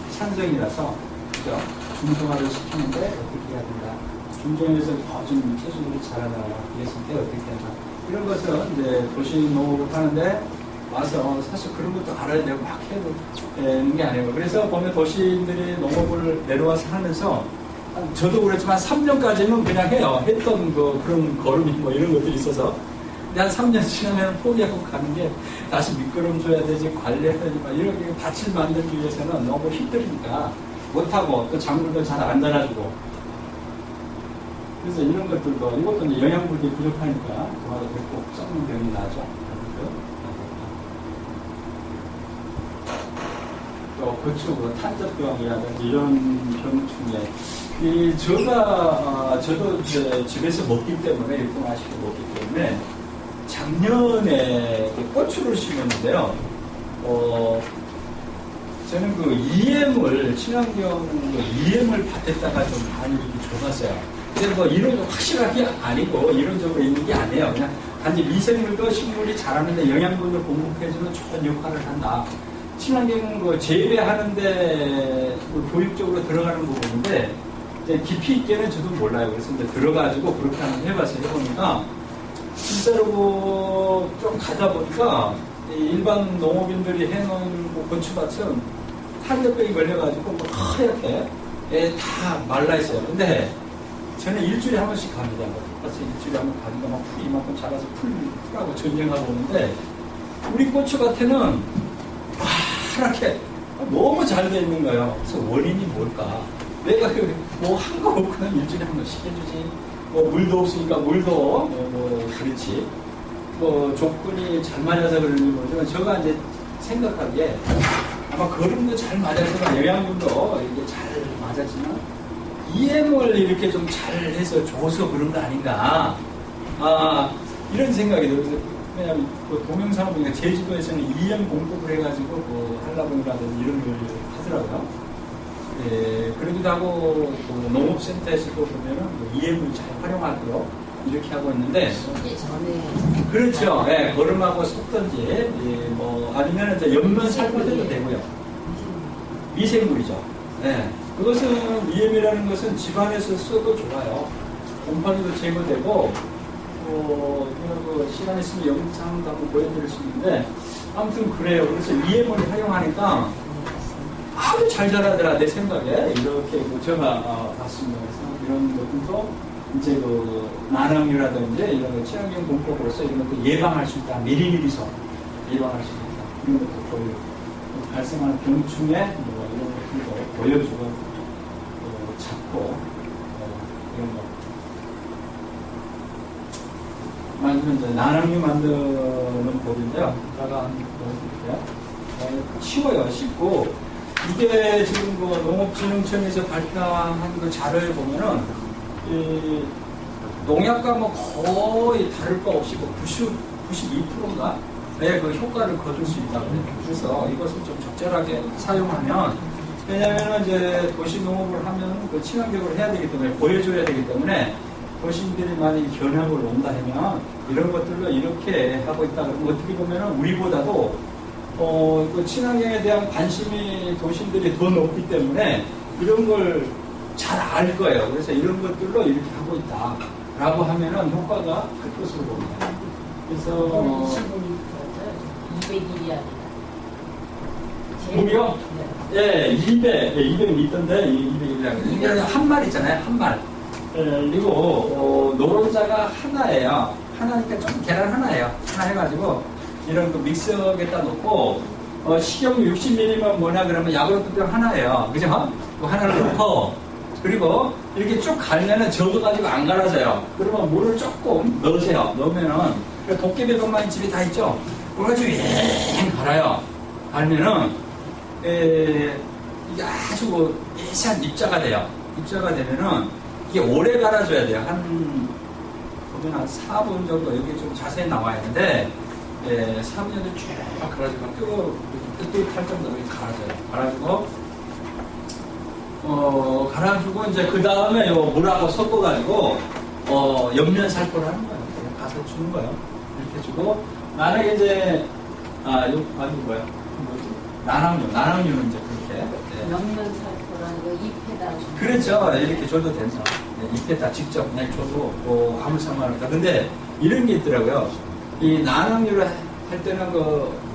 산성이라서 그죠? 중성화를 시키는데 어떻게 해야 된다. 중성에서 좀 채소들이 자라나요. 그랬을 때 어떻게 한다. 이런 것은 이제 도시 농업을 하는데 와서 사실 그런 것도 알아야 되고 막 해도 되는 게 아니고. 그래서 보면 도시인들이 농업을 내려와서 하면서 저도 그렇지만 3년까지는 그냥 해요. 했던 그런 걸음이 이런 것들이 있어서 한 3년 지나면 포기하고 가는 게 다시 미끄럼 줘야 되지, 관리해야 되지, 막 이렇게 밭을 만들기 위해서는 너무 힘드니까 못하고 또 작물도 잘 안 자라주고. 그래서 이런 것들도, 이것도 이제 영양분이 부족하니까 도마도 꼭 썩는 병이 나죠. 또 고추, 탄저병이라든지 이런 병 중에, 저도 이제 집에서 먹기 때문에, 일본화시켜 먹기 때문에, 작년에 고추를 심었는데요. 저는 그 EM을, 친환경 EM을 밭에다가 좀 많이 줘봤어요. 근데 뭐 이론적으로 확실하게 아니고, 이론적으로 있는 게 아니에요. 그냥 단지 미생물도 식물이 자라는데 영양분을 공급해주는 좋은 역할을 한다. 친환경 재배하는데 교육적으로 들어가는 부분인데, 이제 깊이 있게는 저도 몰라요. 그래서 이제 들어가지고 그렇게 한번 해보니까, 진짜로 좀 가다 보니까, 일반 농업인들이 해놓은 고추밭은 탄저병이 걸려가지고 하얗게 다 말라있어요. 근데 저는 일주일에 한 번씩 갑니다. 그래서 일주일에 한 번 가니까 막 풀이 이만큼 자라서 풀하고 전쟁하고 오는데, 우리 고추밭에는 하얗게 너무 잘 돼 있는 거예요. 그래서 원인이 뭘까? 내가 뭐 한 거 없구나 일주일에 한 번씩 해주지. 뭐 물도 없으니까 물도 뭐 그렇지. 뭐 조건이 잘 맞아서 그런지 모르지만 제가 이제 생각하기에 아마 거름도 잘 맞아서 영양분도 이게 잘 맞았지만 EM을 이렇게 좀 잘해서 줘서 그런 거 아닌가. 이런 생각이 들어서. 왜냐하면 그 동영상을 보니까 제주도에서는 EM 공급을 해가지고 뭐 한라봉이라든지 이런 걸 하더라고요. 예, 그러기도 하고 그 농업센터에서도 보면은 EM을 잘 활용하도록 이렇게 하고 있는데. 전에. 그렇죠. 예, 거름하고 섞든지, 예, 뭐 아니면 이제 옆면 삶아도 되고요. 미생물이죠. 예, 그것은 EM이라는 것은 집안에서 써도 좋아요. 곰팡이도 제거되고. 시간 있으면 영상도 한번 보여드릴 수 있는데, 아무튼 그래요. 그래서 EM을 활용하니까 아주 잘 자라더라, 내 생각에. 이렇게 제가 봤습니다. 그래서 이런 것들도 이제 그 난황류라든지 이런 친환경 공법으로서 이런 것도 예방할 수 있다. 미리미리서 예방할 수 있다. 이런 것도 보여요. 발생하는 병충해 뭐 이런 것들도 보여주고, 잡고, 이런 거. 아니면 이제 난황류 만드는 법인데요. 제가 한번 보여드릴게요. 쉬워요. 쉽고, 이게 지금 그 농업진흥청에서 발표한 그 자료에 보면은, 이 농약과 뭐 거의 다를 거 없이 92%가 그 효과를 거둘 수 있다고 해요. 그래서 이것을 좀 적절하게 사용하면, 왜냐면은 이제 도시농업을 하면 그 친환경을 해야 되기 때문에, 보여줘야 되기 때문에, 도시인들이 만약에 견학을 온다 하면 이런 것들로 이렇게 하고 있다 그러면 어떻게 보면 우리보다도 그 친환경에 대한 관심이 도시인들이 더 높기 때문에 이런 걸 잘 알 거예요. 그래서 이런 것들로 이렇게 하고 있다라고 하면은 효과가 클 것으로 봅니다. 그래서 200일이 아니라 무려 예, 200이 있던데 200이라고. 이게 한 말 있잖아요. 한 말. 그리고 노른자가 하나예요. 하나니까 좀 계란 하나예요. 하나 해가지고 이런 그 믹서기에다 놓고 식용유 60ml면 뭐냐 그러면 야구르트병 하나예요. 그죠? 그 하나를 넣고 그리고 이렇게 쭉 갈면은 적어가지고 안 갈아져요. 그러면 물을 조금 넣으세요. 넣으면은 도깨비 병만이 집에 다 있죠. 그래가지고 갈아요. 갈면은 이게 아주 예시한 입자가 돼요. 입자가 되면은 이게 오래 갈아줘야 돼요. 보면 한 4분 정도, 여기 좀 자세히 나와 있는데, 3년을 쭉 갈아주고, 뜨뜻할 정도로 갈아줘요. 갈아주고, 이제 그 다음에 물하고 섞어가지고, 옆면 살포를 하는 거예요. 그냥 가서 주는 거예요. 이렇게 주고, 만약에 이제, 난황류는 이제 그렇게. 옆면 살포라는 거 잎에다 주는. 그렇죠. 이렇게 줘도 된다. 잎에다 직접 그냥 줘도 아무 상관없다. 근데 이런 게 있더라고요. 이 난황류를 할 때는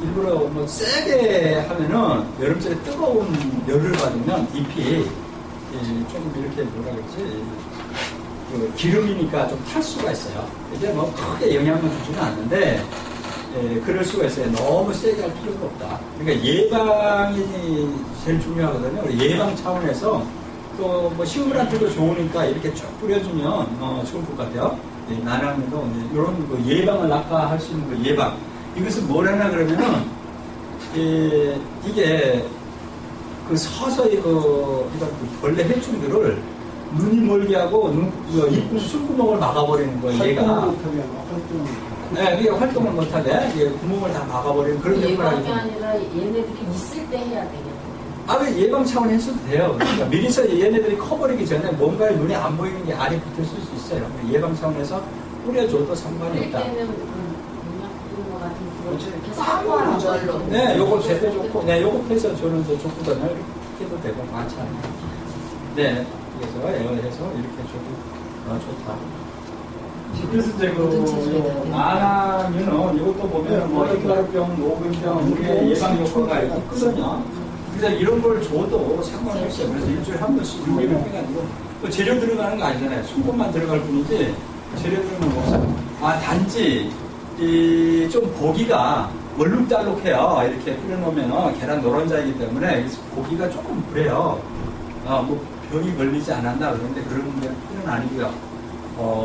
일부러 뭐 세게 하면은 여름철에 뜨거운 열을 받으면 잎이 좀 이렇게 뭐라 그러지? 그 기름이니까 좀 탈 수가 있어요. 이게 뭐 크게 영향을 주지는 않는데, 그럴 수가 있어요. 너무 세게 할 필요가 없다. 그러니까 예방이 제일 중요하거든요. 예방 차원에서 또 뭐 식물한테도 좋으니까 이렇게 쭉 뿌려주면 좋을 것 같아요. 나랑도 이런 그 예방을 낙하할 수 있는 그 예방. 이것은 뭘 하나 그러면은 이게 그 서서히 그 벌레 해충들을 눈이 멀게 하고 입구 숨구멍을 막아버리는 거예요. 얘가. 네, 이게 활동을 못하게 이게 구멍을 다 막아버리는 그런 역할을 하기 예방이 아니라 얘네들이 있을 때 해야 되겠네요. 왜 예방 차원 했어도 돼요. 그러니까 미리서 얘네들이 커버리기 전에 뭔가에 눈에 안 보이는 게 알이 붙을 수 있어요. 예방 차원에서 뿌려줘도 상관이 없다. 때는 그런 거 같은 그걸 이렇게 사과하는 걸로. 네, 요거 제도 좋고, 네, 요거 해서 저는 좋거든요. 이렇게 해도 되고 많지 않아요. 네, 그래서 에어해서 이렇게 줘도 좋다. 그래서 이제 아나뮤는 이것도 보면 뭐 흰가루병, 노근병, 이게 예방 효과가 있거든요. 그래서 이런 걸 줘도 상관없어요. 그래서 일주일에 한 번씩 유기를 해가지고 또 재료 들어가는 거 아니잖아요. 수분만 들어갈 뿐이지 재료 들어가는 거 없어요. 단지 좀 보기가 얼룩달룩해요. 이렇게 뿌려놓으면 계란 노른자이기 때문에 그래서 보기가 조금 그래요. 뭐 병이 걸리지 않았나 그런데 그런 필요는 아니고요.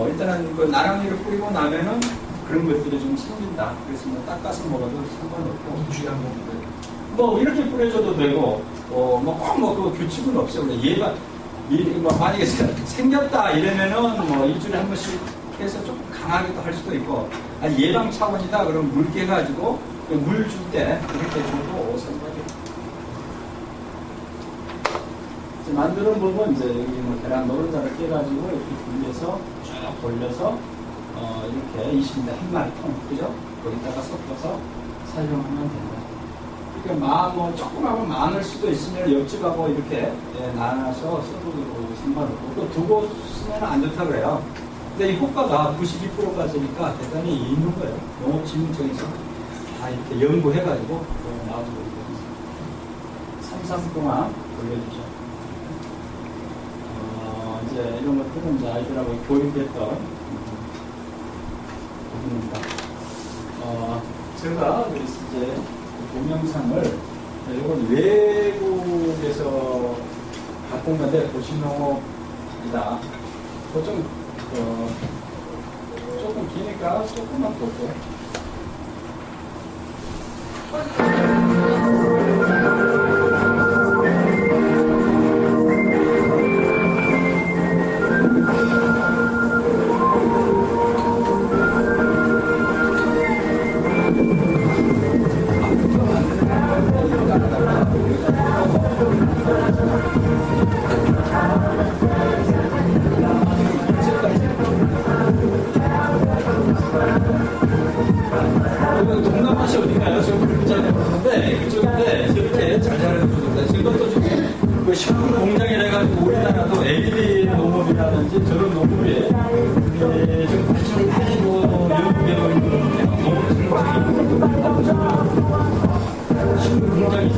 일단은 그 나랑이를 뿌리고 나면은 그런 것들이 좀 생긴다. 그래서 뭐 닦아서 먹어도 상관없고 주에 한 번 뭐 이렇게 뿌려줘도 되고 그 규칙은 없어요. 얘가 뭐 만약에 생겼다 이러면은 뭐 일주일에 한 번씩 해서 조금 강하게도 할 수도 있고 예방 차원이다 그럼 물 깨가지고 물 줄 때 이렇게 줘도 상관이 만드는 법은 이제 여기 뭐 계란 노른자를 깨가지고 이렇게 돌려서 쭉 돌려서 이렇게 20인데 한 마리 통 그죠? 거기다가 섞어서 사용하면 됩니다. 그러니까 뭐 조그마하고 많을 수도 있으면 옆집하고 이렇게 나눠서 써도 상관없고 또 두고 쓰면 안 좋다 그래요. 근데 이 효과가 92%까지니까 대단히 있는 거예요. 농업진흥청에서 다 이렇게 연구해가지고 나와주고 있거든요. 3, 3 동안 돌려주죠. 이제 이런 것들은 이제 아이들하고 교육했던 부분입니다. 제가 그래서 이제 동영상을 이건 외국에서 갖고 온 건데 도시농업이다. 조금 기니까 조금만 볼게요. 동남아시 어딘가요? 지금 그렇게 잘 모르는데 그쪽인데 이렇게 잘 잘해줍니다. 지금 또 그 식품 공장이라 해가지고 우리나라도 LED 농업이라든지 저런 농업에 좀 관심을 가지고 연구되어 있는 식품 공장이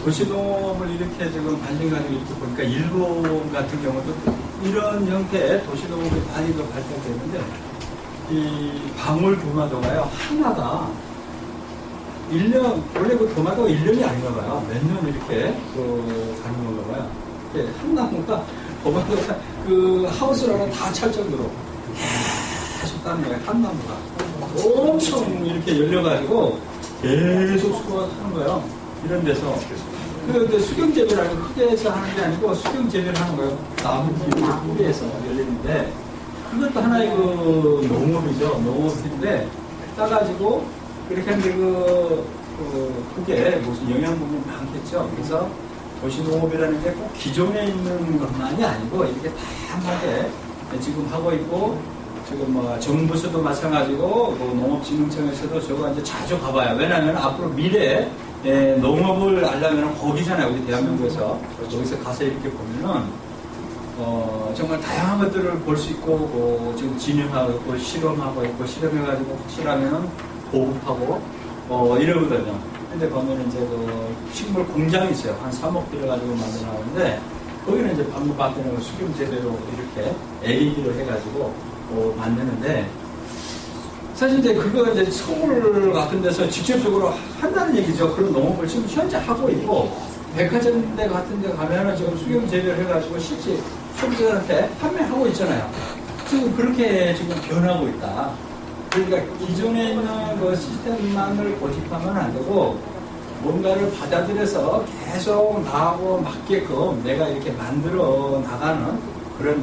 도시농업을 이렇게 지금 발전가지고 이렇게 보니까 일본 같은 경우도 이런 형태의 도시농업이 많이 더 발달되는데 이 방울 도마도가요 하나가 1년 원래 그 도마도가 1년이 아닌가 봐요. 몇 년 이렇게 가는 건가 봐요. 한 나무가 도마도가 그 하우스를 하나 다 찰 정도로 계속 따는 거예요. 한 나무가 엄청 이렇게 열려가지고 계속 수고가 하는 거예요. 이런 데서 그 수경 재배를 하고 크게 해서 하는 게 아니고 수경 재배를 하는 거예요. 나무 뿌리에서 열리는데 그것도 하나의 그 농업이죠. 농업인데 따가지고 그렇게 하는데 그게 무슨 영양분이 많겠죠. 그래서 도시농업이라는 게 꼭 기존에 있는 것만이 아니고 이렇게 다양하게 지금 하고 있고 지금 뭐 정부에서도 마찬가지고 농업진흥청에서도 저거 이제 자주 가봐요. 왜냐하면 앞으로 미래에 농업을 하려면 거기잖아요. 우리 대한민국에서 여기서 가서 이렇게 보면은 정말 다양한 것들을 볼 수 있고 지금 진행하고 있고 실험하고 있고 실험해가지고 확실하면은 보급하고 이러거든요. 근데 보면은 이제 그 식물 공장이 있어요. 한 3억 들어가지고 만들어나오는데 거기는 이제 방금 봤더니 수경 재배로 이렇게 LED로 해가지고 만드는데 사실 이제 그거 이제 서울 같은 데서 직접적으로 한다는 얘기죠. 그런 농업을 지금 현재 하고 있고 백화점 데 같은 데 가면은 지금 수경 재배를 해가지고 실제 소비자한테 판매하고 있잖아요. 지금 그렇게 지금 변하고 있다. 그러니까 기존에 있는 그 시스템만을 고집하면 안 되고 뭔가를 받아들여서 계속 나하고 맞게끔 내가 이렇게 만들어 나가는 그런